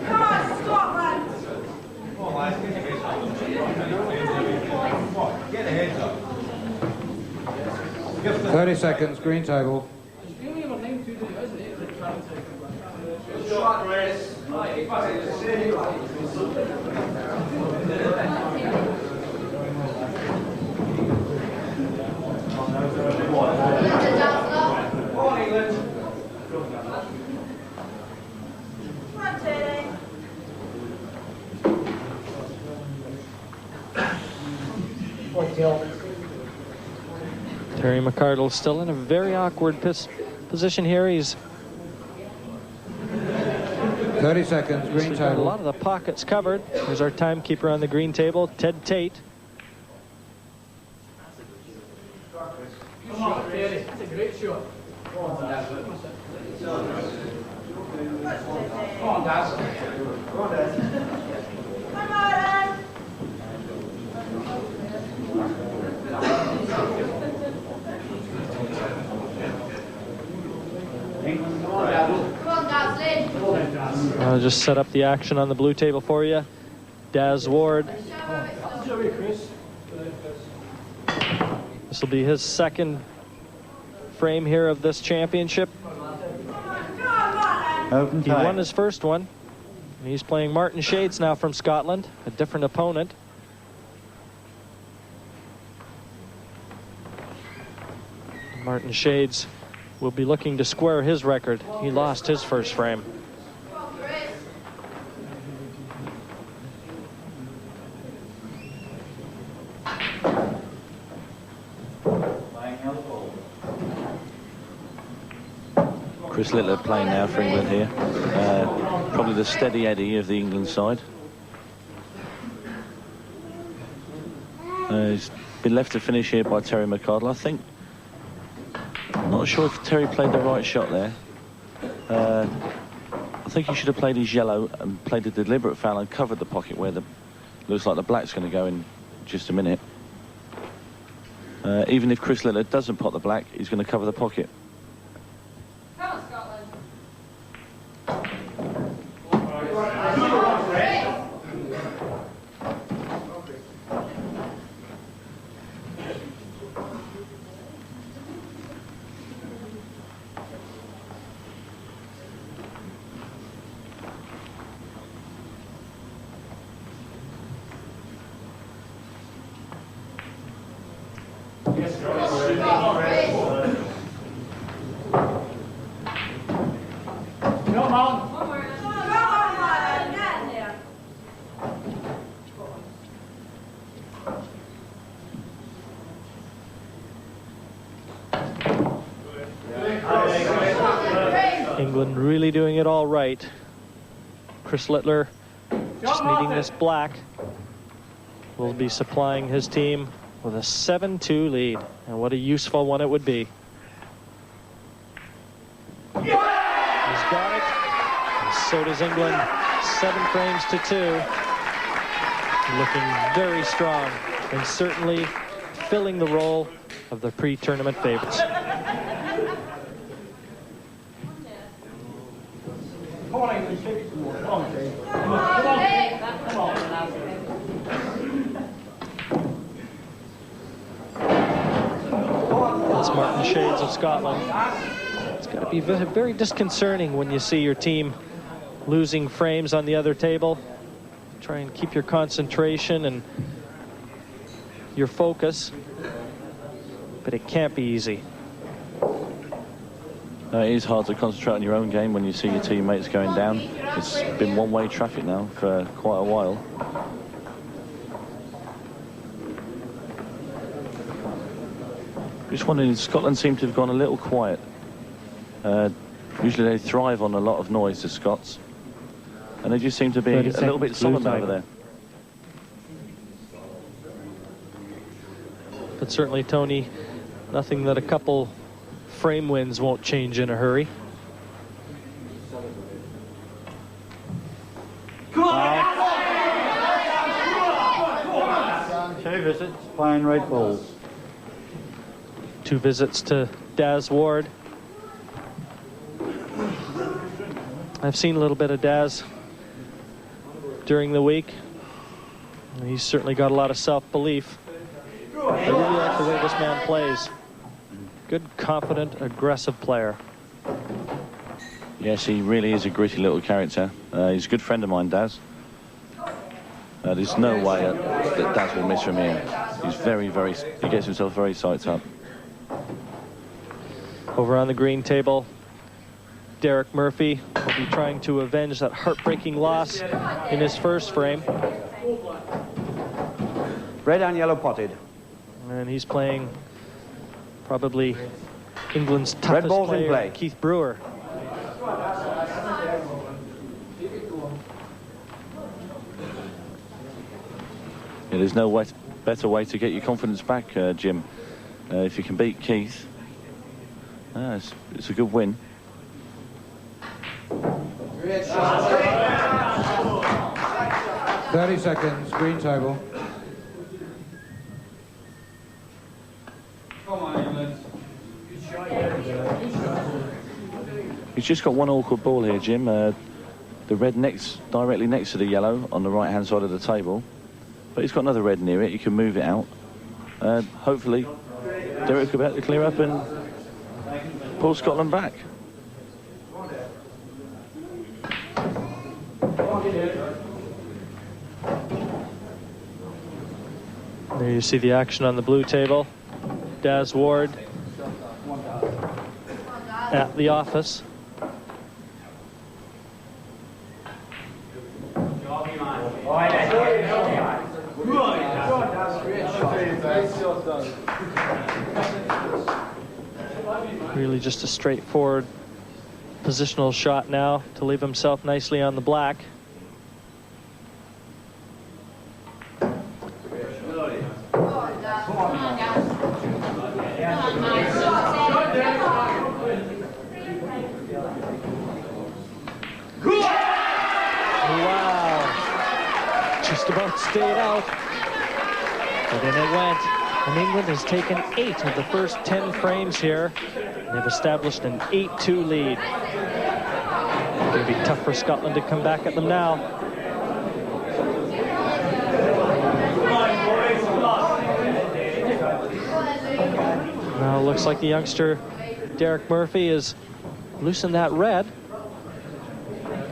Come on, Scotland! 30 seconds, green table. Terry McArdle still in a very awkward position here. He's 30 seconds, green got a table. lot of the pockets covered. There's our timekeeper on the green table, Ted Tate. Come on, Terry. That's a great shot. Come on, Daz. Come on, Daz. Come on! Come on, Dazzlin! I'll just set up the action on the blue table for you. Daz Ward. This will be his second frame here of this championship. Open He time. won his first one. He's playing Martin Shades now from Scotland, a different opponent. Martin Shades will be looking to square his record. He lost his first frame. Chris Littler playing now for England here. Probably the steady Eddie of the England side. He's been left to finish here by Terry McArdle. I think, I'm not sure if Terry played the right shot there. I think he should have played his yellow and played a deliberate foul and covered the pocket where the looks like the black's going to go in just a minute. Even if Chris Littler doesn't pot the black, he's going to cover the pocket. Come on, Scotland! Come on. Come on, get in there! England really doing it all right. Chris Littler just needing this black. Will be supplying his team with a 7-2 lead. And what a useful one it would be. He's got it. And so does England. 7 frames to 2. Looking very strong and certainly filling the role of the pre-tournament favorites. Come on, England. Take it some more. Come on, Terry. Come on, Vic! Come on. That's Martin Shades of Scotland. It's got to be very disconcerting when you see your team losing frames on the other table. Try and keep your concentration and your focus, but it can't be easy. It is hard to concentrate on your own game when you see your teammates going down. It's been one-way traffic now for quite a while. Just wondering, Scotland seem to have gone a little quiet. Usually they thrive on a lot of noise, the Scots. And they just seem to be a little bit solemn over there. But certainly, Tony, nothing that a couple frame wins won't change in a hurry. Two visits, playing red balls. 2 visits to Daz Ward. I've seen a little bit of Daz during the week. He's certainly got a lot of self-belief. I really like the way this man plays. Good, confident, aggressive player. Yes, he really is a gritty little character. He's a good friend of mine, Daz. There's no way that Daz will miss from here. He's he gets himself very psyched up. Over on the green table, Derek Murphy will be trying to avenge that heartbreaking loss in his first frame. Red and yellow potted. And he's playing probably England's toughest player, Keith Brewer. Yeah, there's no better way to get your confidence back, Jim. If you can beat Keith, it's a good win. 30 seconds, green table. He's just got one awkward ball here, Jim. The red directly next to the yellow on the right-hand side of the table. But he's got another red near it. He can move it out. Hopefully, Derek will be able to clear up and pull Scotland back. There you see the action on the blue table. Daz Ward at the office. Really just a straightforward positional shot now to leave himself nicely on the black. Wow, just about stayed out, but in it went. And England has taken 8 of the first 10 frames here. They've established an 8-2 lead. It's going to be tough for Scotland to come back at them now. Now it looks like the youngster Derek Murphy is loosened that red.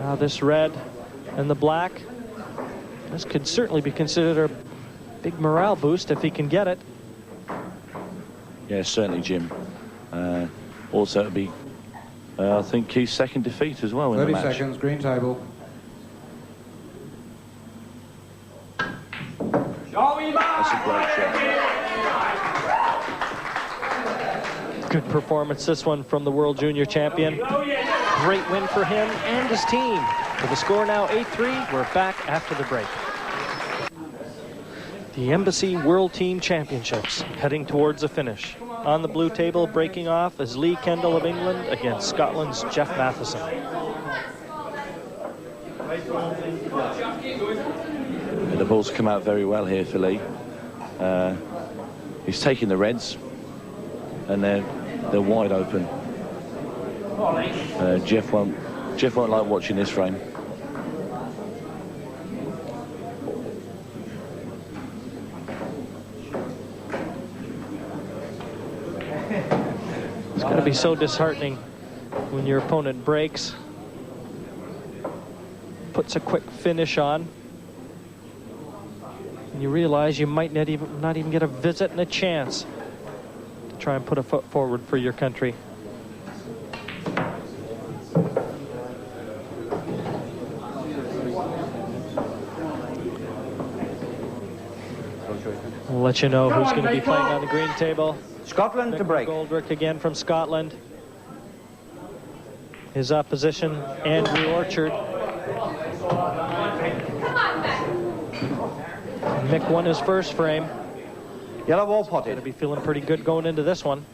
Now this red and the black. This could certainly be considered a big morale boost if he can get it. Yeah, certainly, Jim. Also, it'll be, I think, Keith's second defeat as well in the match. 30 seconds, green table. That's a great shot. Good performance, this one from the World Junior Champion. Great win for him and his team. With the score now 8-3, we're back after the break. The Embassy World Team Championships heading towards a finish. On the blue table, breaking off is Lee Kendall of England against Scotland's Jeff Matheson. And the ball's come out very well here for Lee. He's taking the reds, and they're wide open. Jeff won't like watching this frame. It's going to be so disheartening when your opponent breaks, puts a quick finish on, and you realize you might not even get a visit and a chance to try and put a foot forward for your country. We'll let you know who's going to be playing on the green table. Scotland to break. Goldrick again from Scotland. His opposition, Andrew Orchard. Mick won his first frame. Yellow ball potted. Going to be feeling pretty good going into this one.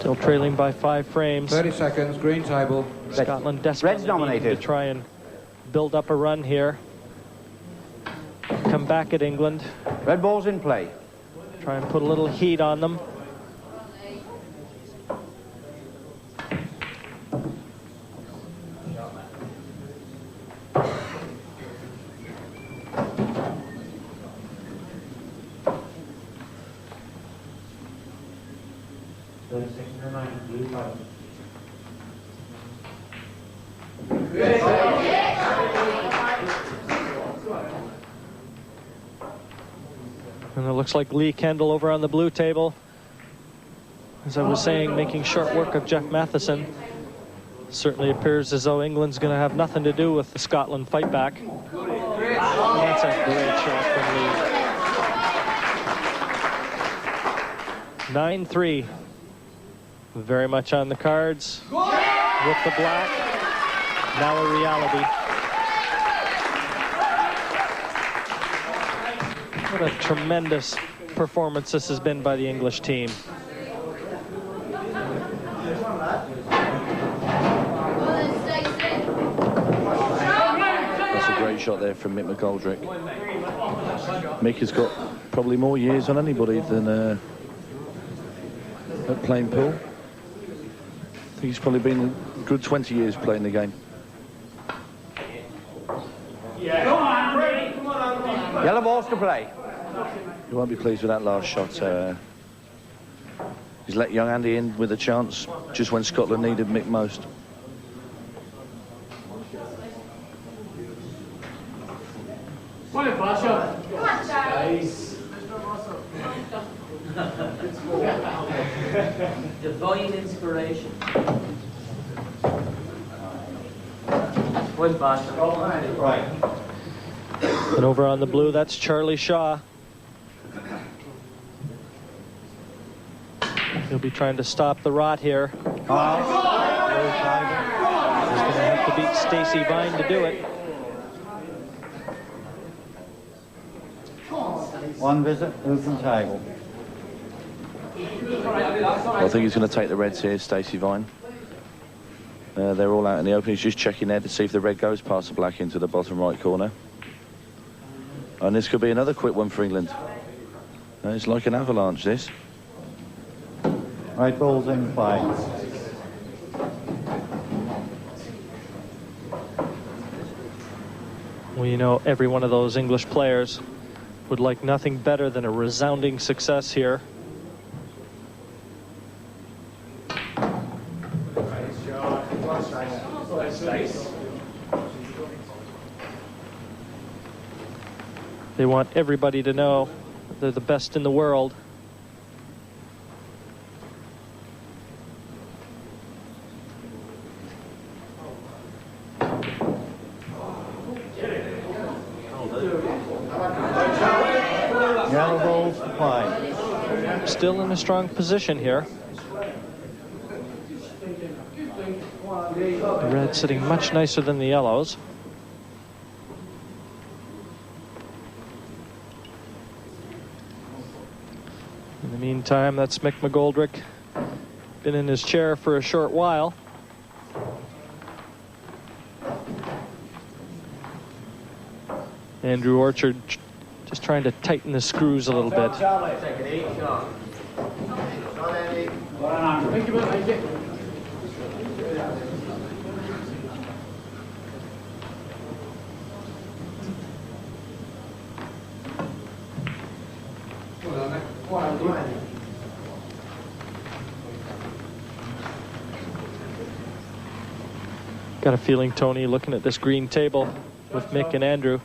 Still trailing by 5 frames. 30 seconds, green table. Scotland desperately Red's nominated. needing to try and build up a run here. Come back at England. Red ball's in play. Try and put a little heat on them. And it looks like Lee Kendall over on the blue table. As I was saying, making short work of Jeff Matheson. Certainly appears as though England's going to have nothing to do with the Scotland fight back. And that's a great shot from Lee. 9-3. Very much on the cards. With the black. Now a reality. What a tremendous performance this has been by the English team. That's a great shot there from Mick McGoldrick. Mick has got probably more years on anybody than at playing pool. I think he's probably been a good 20 years playing the game. Yellow balls to play. You won't be pleased with that last shot. He's let young Andy in with a chance just when Scotland needed Mick most. Come on, Pasha. Come on, Charlie. Divine inspiration. Well, Pasha. Right. And over on the blue, that's Charlie Shaw. He'll be trying to stop the rot here. He's going to have to beat Stacey Vine to do it. One visit, open table. I think he's going to take the reds here, Stacey Vine. They're all out in the open. He's just checking there to see if the red goes past the black into the bottom right corner. And this could be another quick one for England. It's like an avalanche, this. Right ball's in play. Well, you know, every one of those English players would like nothing better than a resounding success here. They want everybody to know they're the best in the world. Yellow balls to play. Still in a strong position here. The red sitting much nicer than the yellows. In the meantime, that's Mick McGoldrick. Been in his chair for a short while. Andrew Orchard just trying to tighten the screws a little bit. Thank you, thank you. Got a feeling, Tony, looking at this green table with Mick and Andrew,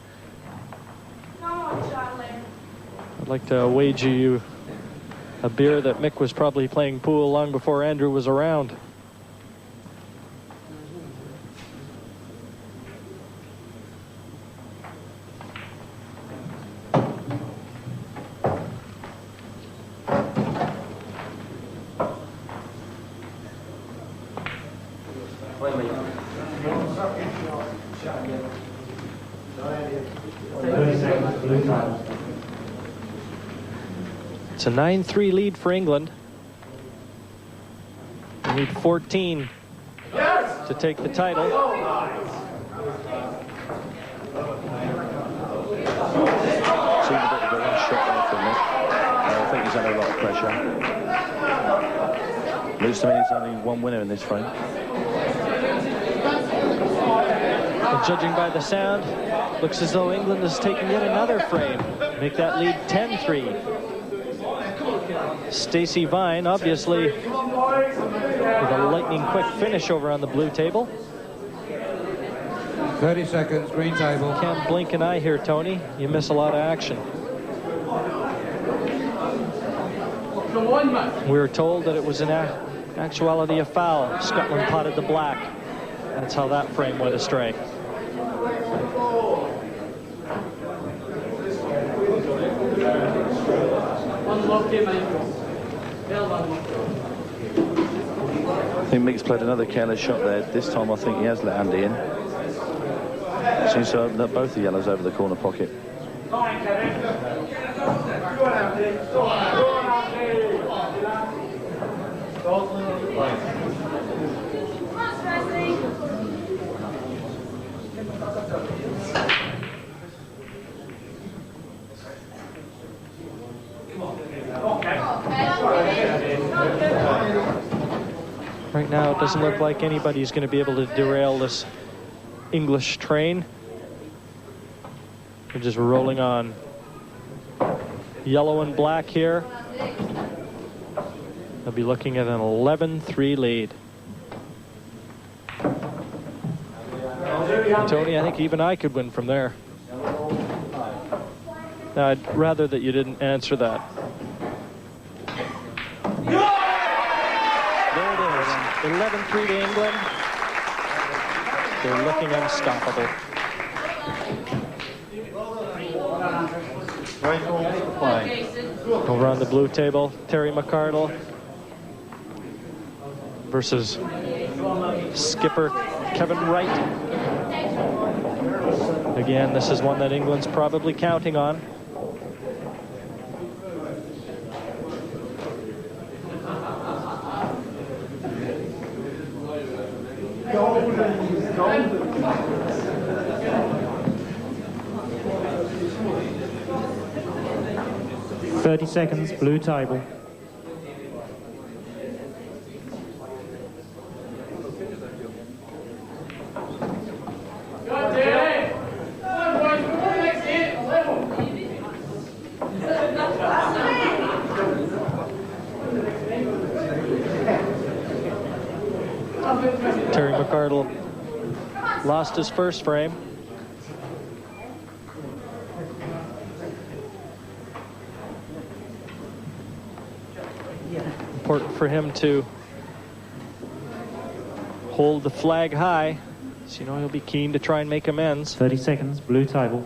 I'd like to wager you a beer that Mick was probably playing pool long before Andrew was around. It's a 9-3 lead for England. need 14 to take the title. Seen a bit of a rush shot there from Nick. I think he's under a lot of pressure. Looks to me there's only one winner in this frame. And judging by the sound, looks as though England is taking yet another frame. Make that lead 10-3. Stacey Vine, obviously, with a lightning-quick finish over on the blue table. 30 seconds, green table. Can't blink an eye here, Tony. You miss a lot of action. We were told that it was in actuality a foul. Scotland potted the black. That's how that frame went astray. I think Mick's played another careless shot there. This time I think he has let Andy in. Seems to open up both the yellows over the corner pocket. Right now, it doesn't look like anybody's going to be able to derail this English train. We're just rolling on. Yellow and black here. They'll be looking at an 11-3 lead. And Tony, I think even I could win from there. Now, I'd rather that you didn't answer that. There it is. 11-3 to England. They're looking unstoppable. Over on the blue table, Terry McArdle versus skipper Kevin Wright. Again, this is one that England's probably counting on. .30 seconds, blue table. Terry McArdle lost his first frame. Important for him to hold the flag high, so you know he'll be keen to try and make amends. 30 seconds, blue table.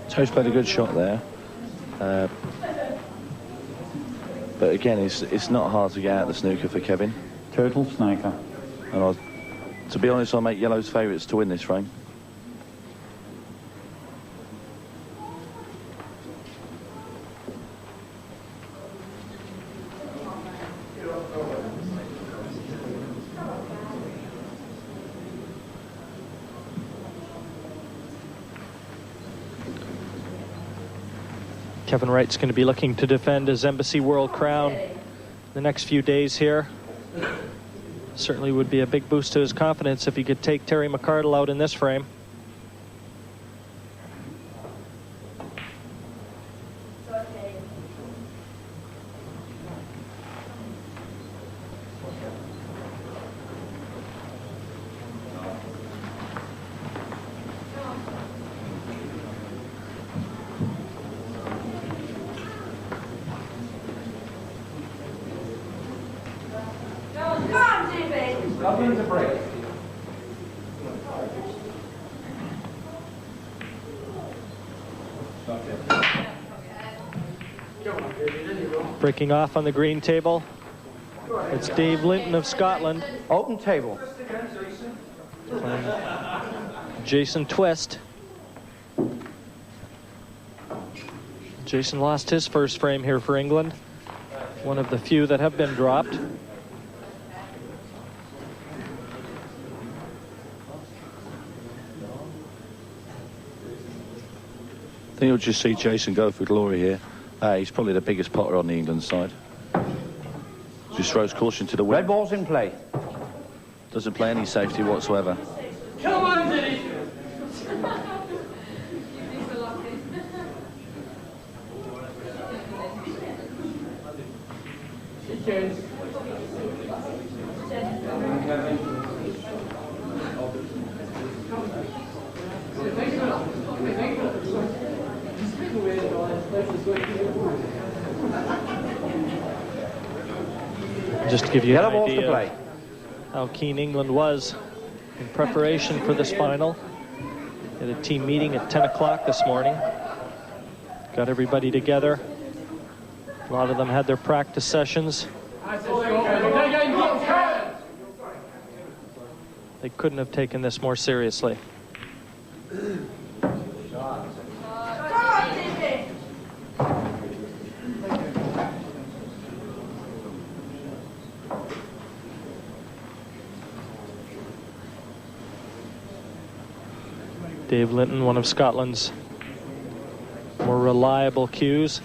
Toe's played a good shot there. But again, it's not hard to get out the snooker for Kevin. Turtle snooker. And to be honest, I'll make yellow's favourites to win this frame. Kevin Wright's going to be looking to defend his Embassy World Crown the next few days here. Certainly would be a big boost to his confidence if he could take Terry McArdle out in this frame. Breaking off on the green table, it's Dave Linton of Scotland. Open table. Playing Jason Twist. Jason lost his first frame here for England. One of the few that have been dropped. I think you'll just see Jason go for glory here. He's probably the biggest potter on the England side. Just throws caution to the wind. Red ball's in play. Doesn't play any safety whatsoever. Come on, Diddy! Just to give you an Yellow balls to idea play. of how keen England was in preparation for this final. Had a team meeting at 10 o'clock this morning. Got everybody together. A lot of them had their practice sessions. They couldn't have taken this more seriously. Dave Linton, one of Scotland's more reliable cues.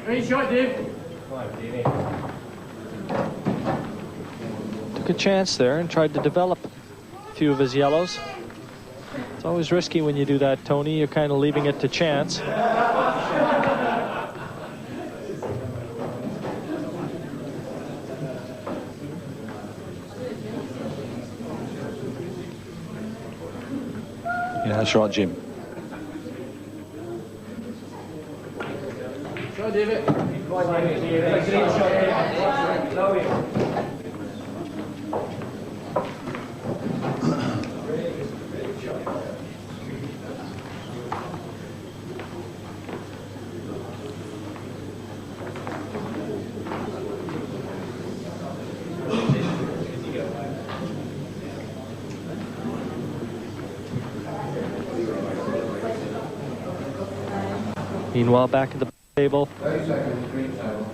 Great shot, Dave. Took a chance there and tried to develop a few of his yellows. It's always risky when you do that, Tony. You're kind of leaving it to chance. Yeah, that's right, Jim. Shot, David. Meanwhile, back at the table, 30 seconds, green table.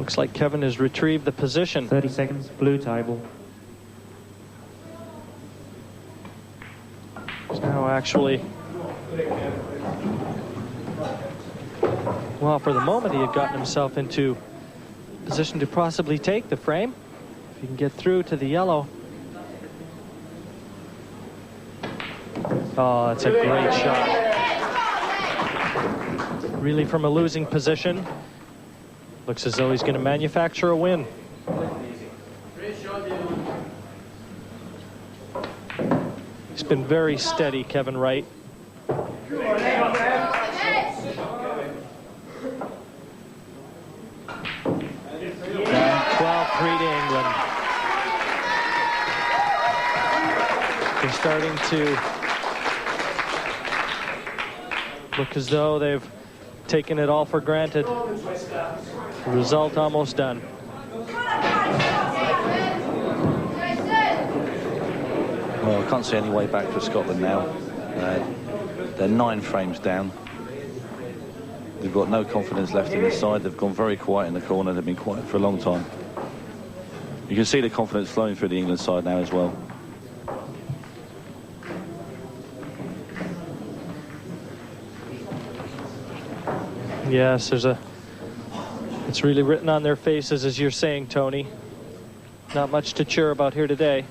looks like Kevin has retrieved the position. 30 seconds, blue table. He's now actually, well, for the moment he had gotten himself into position to possibly take the frame. If he can get through to the yellow. Oh, that's a great shot. Really from a losing position. Looks as though he's going to manufacture a win. He's been very steady, Kevin Wright. 12-3 to England. They're starting to look as though they've taken it all for granted. The result almost done. Well, I can't see any way back for Scotland now. They're 9 frames down. They've got no confidence left in this side. They've gone very quiet in the corner. They've been quiet for a long time. You can see the confidence flowing through the England side now as well. Yes, it's really written on their faces, as you're saying, Tony. Not much to cheer about here today.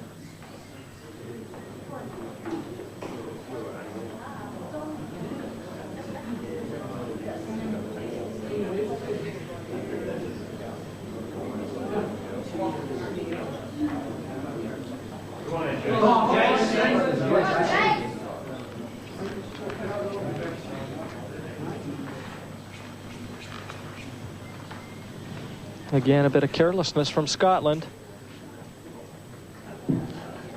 Again, a bit of carelessness from Scotland,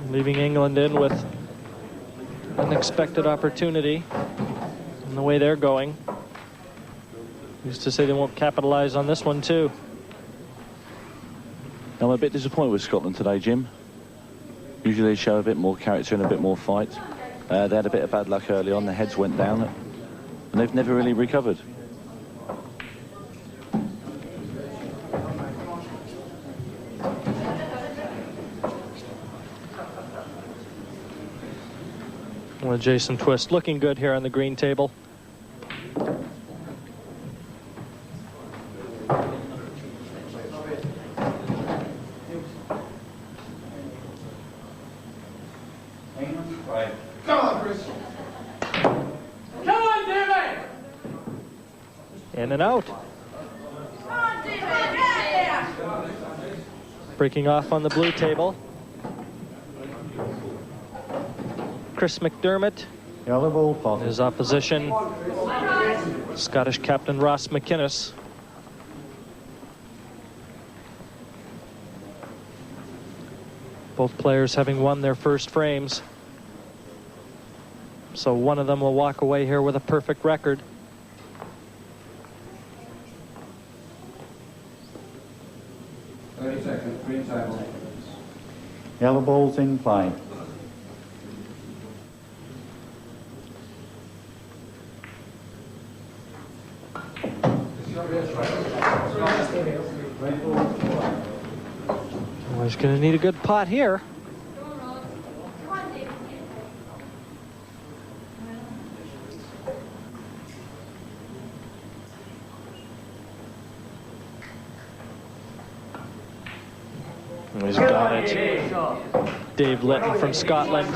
leaving England in with an unexpected opportunity in the way they're going. Used to say they won't capitalize on this one too. I'm a bit disappointed with Scotland today, Jim. Usually they show a bit more character and a bit more fight. They had a bit of bad luck early on. The heads went down, and they've never really recovered. Well, Jason Twist looking good here on the green table. Come on, Chris. Come on, David! In and out. Come on, David, get there! Breaking off on the blue table. Chris McDermott. Yellow ball pot. His opposition, Scottish captain Ross McInnes. Both players having won their first frames. So one of them will walk away here with a perfect record. Seconds, green table. Yellow ball's in play. Well, he's going to need a good pot here. Come on, David. He's got it. Dave Litton from Scotland.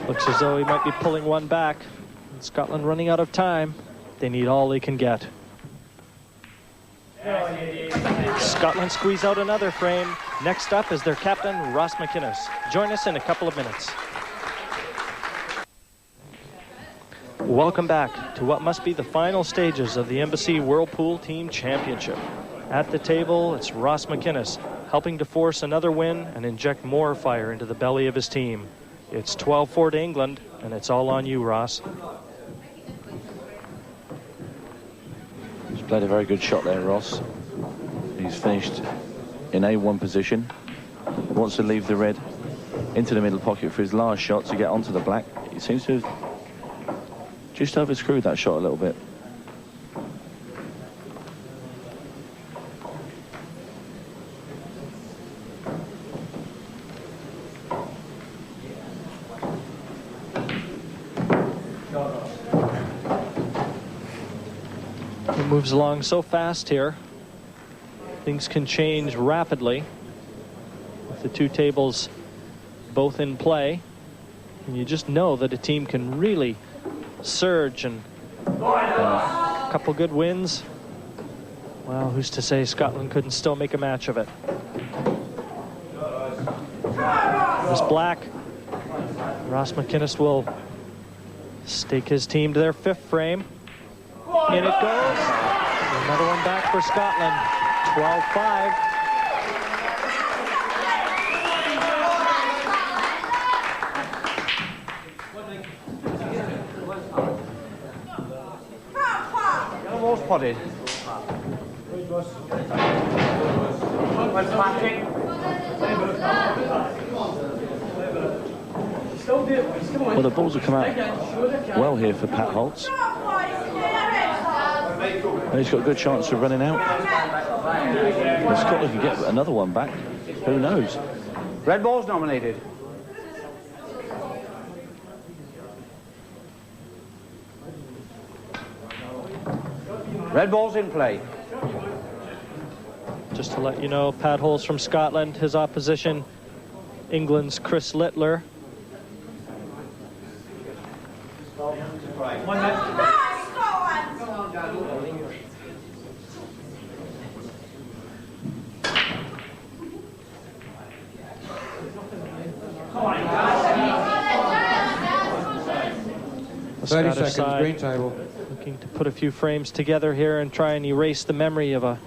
Looks as though he might be pulling one back. Scotland running out of time. They need all they can get. Scotland squeeze out another frame. Next up is their captain, Ross McInnes. Join us in a couple of minutes. Welcome back to what must be the final stages of the Embassy Whirlpool Team Championship. At the table, it's Ross McInnes, helping to force another win and inject more fire into the belly of his team. It's 12-4 to England, and it's all on you, Ross. He's played a very good shot there, Ross. He's finished in A1 position. He wants to leave the red into the middle pocket for his last shot to get onto the black. He seems to have just overscrewed that shot a little bit. He moves along so fast here. Things can change rapidly with the two tables both in play. And you just know that a team can really surge, and a couple good wins. Well, who's to say Scotland couldn't still make a match of it? This black, Ross McInnes will stake his team to their fifth frame. In it goes. Another one back for Scotland. 12-5. Yellow ball's potted. Well, the balls have come out well here for Pat Holtz. And he's got a good chance of running out. Well, Scotland can get another one back. Who knows? Red ball's nominated. Red ball's in play. Just to let you know, Pat Holtz from Scotland, his opposition, England's Chris Littler. The 30 Scottish seconds, side green table. looking to put a few frames together here and try and erase the memory of a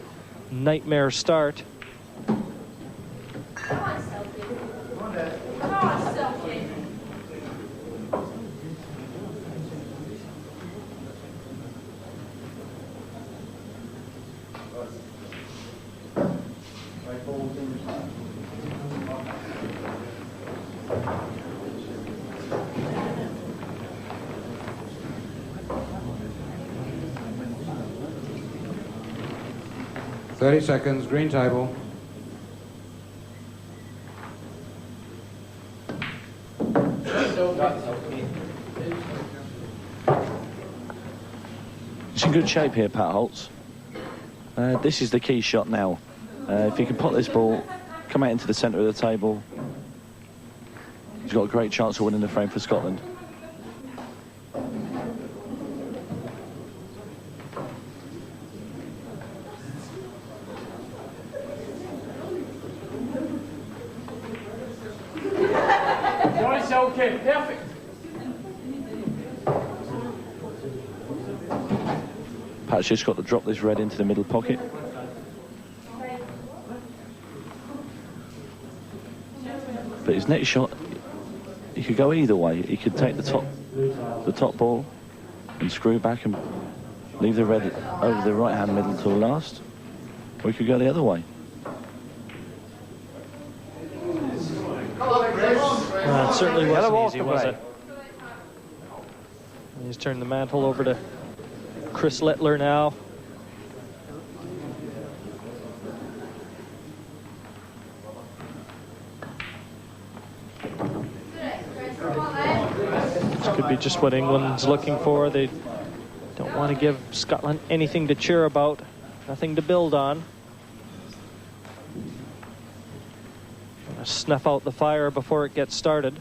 nightmare start. Come on, Selkie. Come on, Selkie. 30 seconds, green table. It's in good shape here, Pat Holtz. This is the key shot now. If he can pot this ball, come out into the centre of the table, he's got a great chance of winning the frame for Scotland. Nice, okay, perfect. Pat's just got to drop this red into the middle pocket. But his next shot, he could go either way. He could take the top ball and screw back and leave the red over the right-hand middle till last, or he could go the other way. It certainly wasn't easy, was it? He's turned the mantle over to Chris Littler now. This could be just what England's looking for. They don't want to give Scotland anything to cheer about, nothing to build on. Snuff out the fire before it gets started.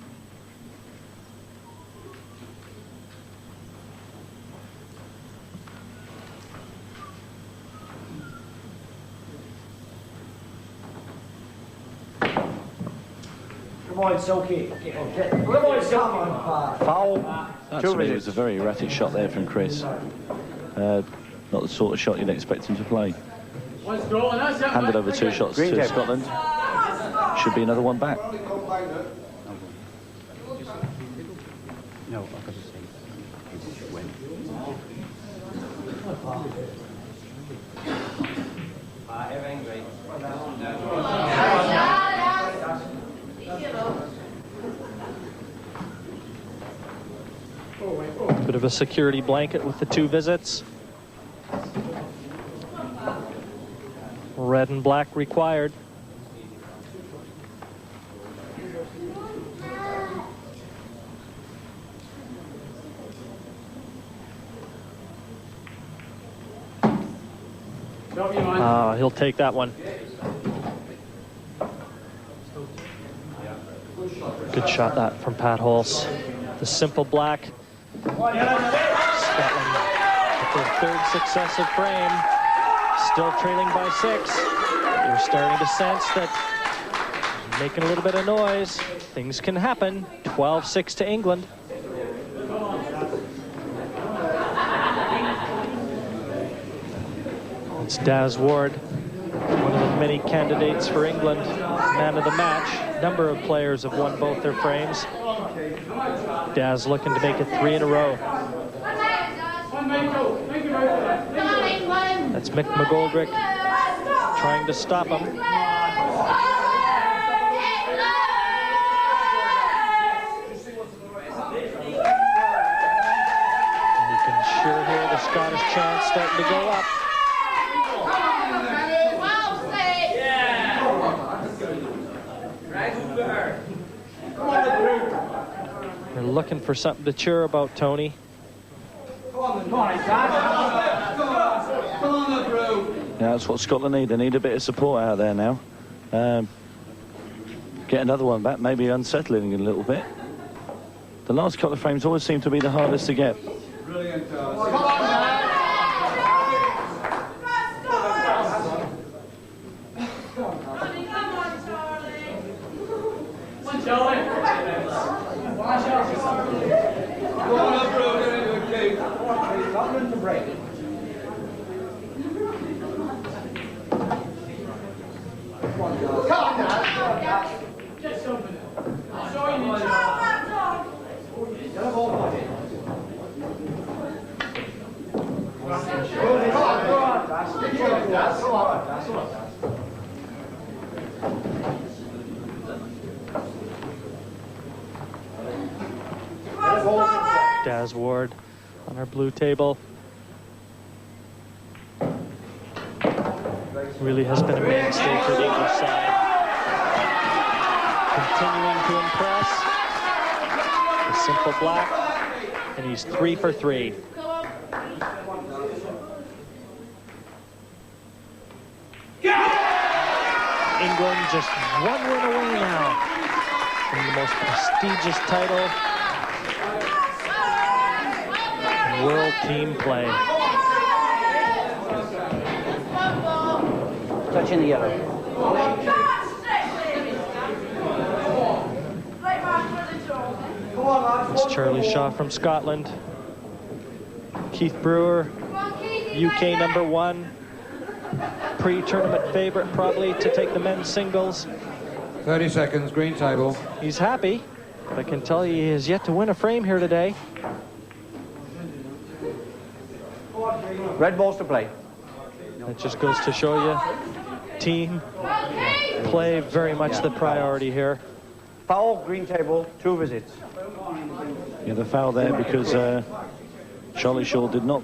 Come on, Silky. Come on, Silky. Foul. That to me was a very erratic shot there from Chris. Not the sort of shot you'd expect him to play. Handed over 2 shots to Scotland. Should be another one back. No, I've got to say, win. Bit of a security blanket with the 2 visits. Red and black required. He'll take that one. Good shot that from Pat Holtz. The simple black. Scotland with their 3rd successive frame. Still trailing by 6. They're starting to sense that making a little bit of noise. Things can happen. 12-6 to England. It's Daz Ward, one of the many candidates for England, man of the match. A number of players have won both their frames. Daz looking to make it 3 in a row. That's Mick McGoldrick trying to stop him. And you can sure hear the Scottish chant starting to go up. They're looking for something to cheer about, Tony. Yeah, that's what Scotland need. They need a bit of support out there now. Get another one back, maybe unsettling a little bit. The last couple of frames always seem to be the hardest to get. Brilliant. Daz Ward on our blue table. Really has been a mainstay for the English side. Continuing to impress. The simple black, and he's 3 for 3. England just one win away now from the most prestigious title in world team play. Touching the yellow. It's Charlie Shaw from Scotland. Keith Brewer, UK #1. Pre-tournament favorite probably to take the men's singles. 30 seconds, green table. He's happy, but I can tell you he has yet to win a frame here today. Red balls to play. That just goes to show you, team play very much the priority here. Foul, green table, 2 visits. Yeah, the foul there because Charlie Shaw did not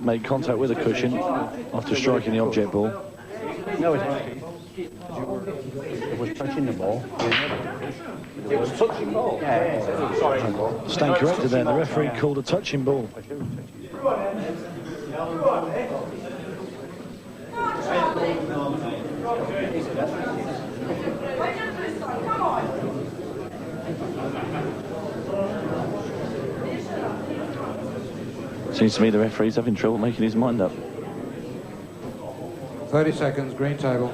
make contact with the cushion after striking the object ball. No, it was touching the ball. It was touching the ball. Yeah, sorry. Stand corrected there. The referee called a touching ball. Seems to me the referee's having trouble making his mind up. 30 seconds, green table.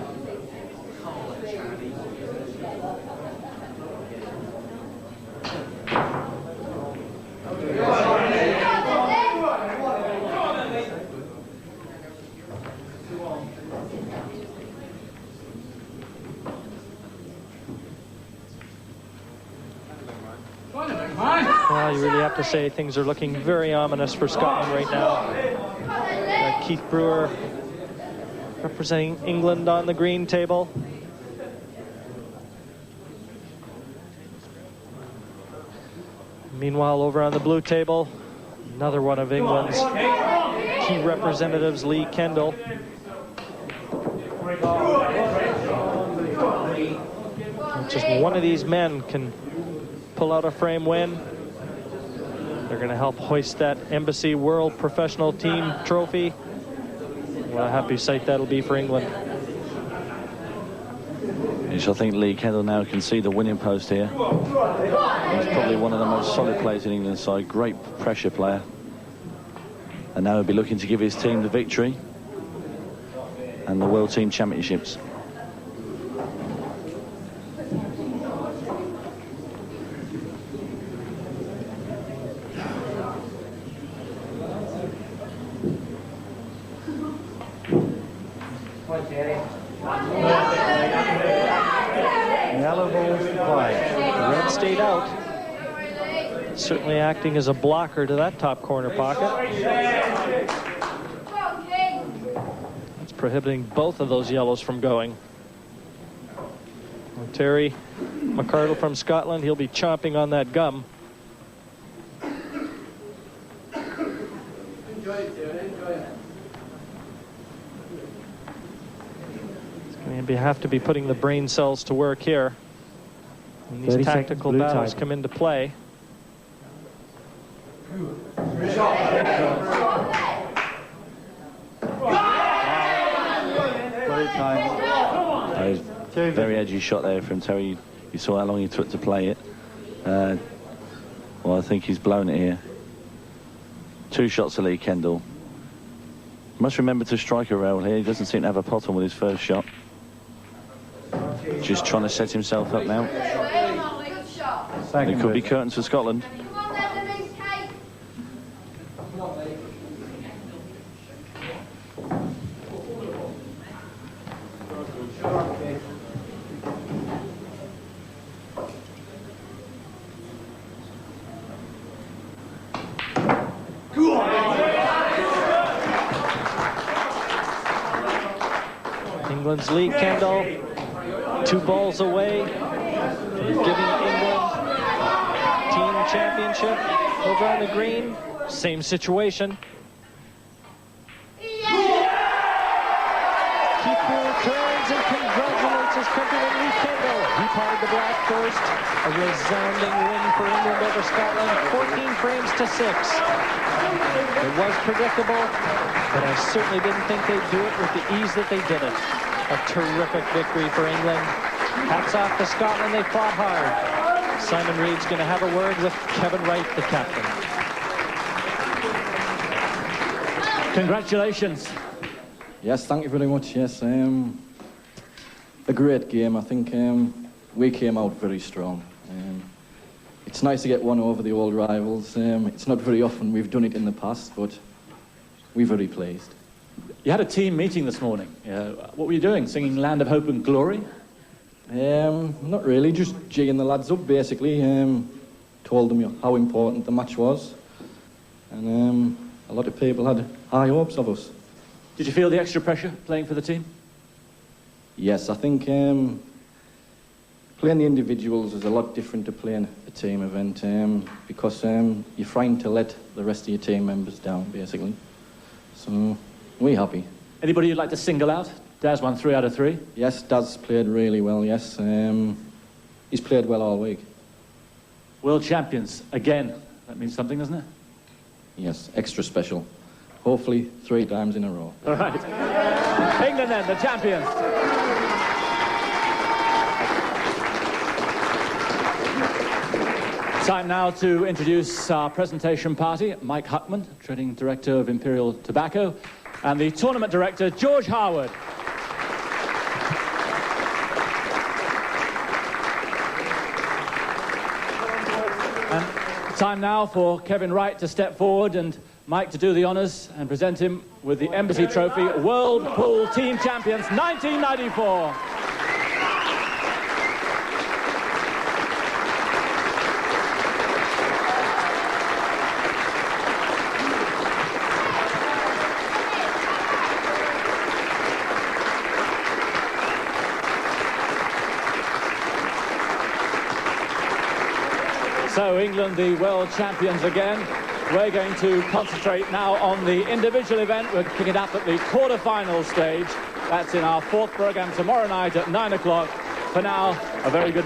Well, you really have to say things are looking very ominous for Scotland right now. Keith Brewer representing England on the green table. Meanwhile, over on the blue table, another one of England's key representatives, Lee Kendall. Just one of these men can pull out a frame win. They're going to help hoist that Embassy World Professional Team trophy. What a happy sight that'll be for England. Yes, I think Lee Kendall now can see the winning post here. He's probably one of the most solid players in England's side. Great pressure player. And now he'll be looking to give his team the victory and the World Team Championships. Red stayed out. Certainly acting as a blocker to that top corner pocket. That's prohibiting both of those yellows from going. And Terry McCardle from Scotland, he'll be chomping on that gum. He's going to have to be putting the brain cells to work here. And these tactical battles come into play. Very edgy shot there from Terry. You saw how long he took to play it. Well, I think he's blown it here. 2 shots to Lee Kendall. Must remember to strike a rail here. He doesn't seem to have a pot on with his first shot. Just trying to set himself up now. It could be curtains for Scotland. England's Lee Kendall, 2 balls away from giving England team championship. Over on the green, same situation. Keith Poole turns and congratulates his countryman Lee Kendall. He parted the black first. A resounding win for England over Scotland, 14 frames to 6. It was predictable, but I certainly didn't think they'd do it with the ease that they did it. A terrific victory for England. Hats off to Scotland, they fought hard. Simon Reed's going to have a word with Kevin Wright, the captain. Congratulations. Yes, thank you very much. Yes, a great game. I think we came out very strong. It's nice to get one over the old rivals. It's not very often we've done it in the past, but we're very pleased. You had a team meeting this morning. What were you doing? Singing Land of Hope and Glory? Not really, just jigging the lads up, basically. Told them how important the match was. And a lot of people had high hopes of us. Did you feel the extra pressure playing for the team? Yes, I think playing the individuals is a lot different to playing a team event because you're trying to let the rest of your team members down, basically. So, we're happy. Anybody you'd like to single out? Daz won 3 out of 3. Yes, Daz played really well, yes. He's played well all week. World champions, again. That means something, doesn't it? Yes, extra special. Hopefully 3 times in a row. All right. England then, the champions. Time now to introduce our presentation party. Mike Huckman, Trading Director of Imperial Tobacco, and the Tournament Director, George Harwood. And time now for Kevin Wright to step forward and Mike to do the honours and present him with the Embassy Trophy, World Pool Team Champions 1994. So England, the world champions again. We're going to concentrate now on the individual event. We're picking it up at the quarter-final stage. That's in our 4th programme tomorrow night at 9 o'clock. For now, a very good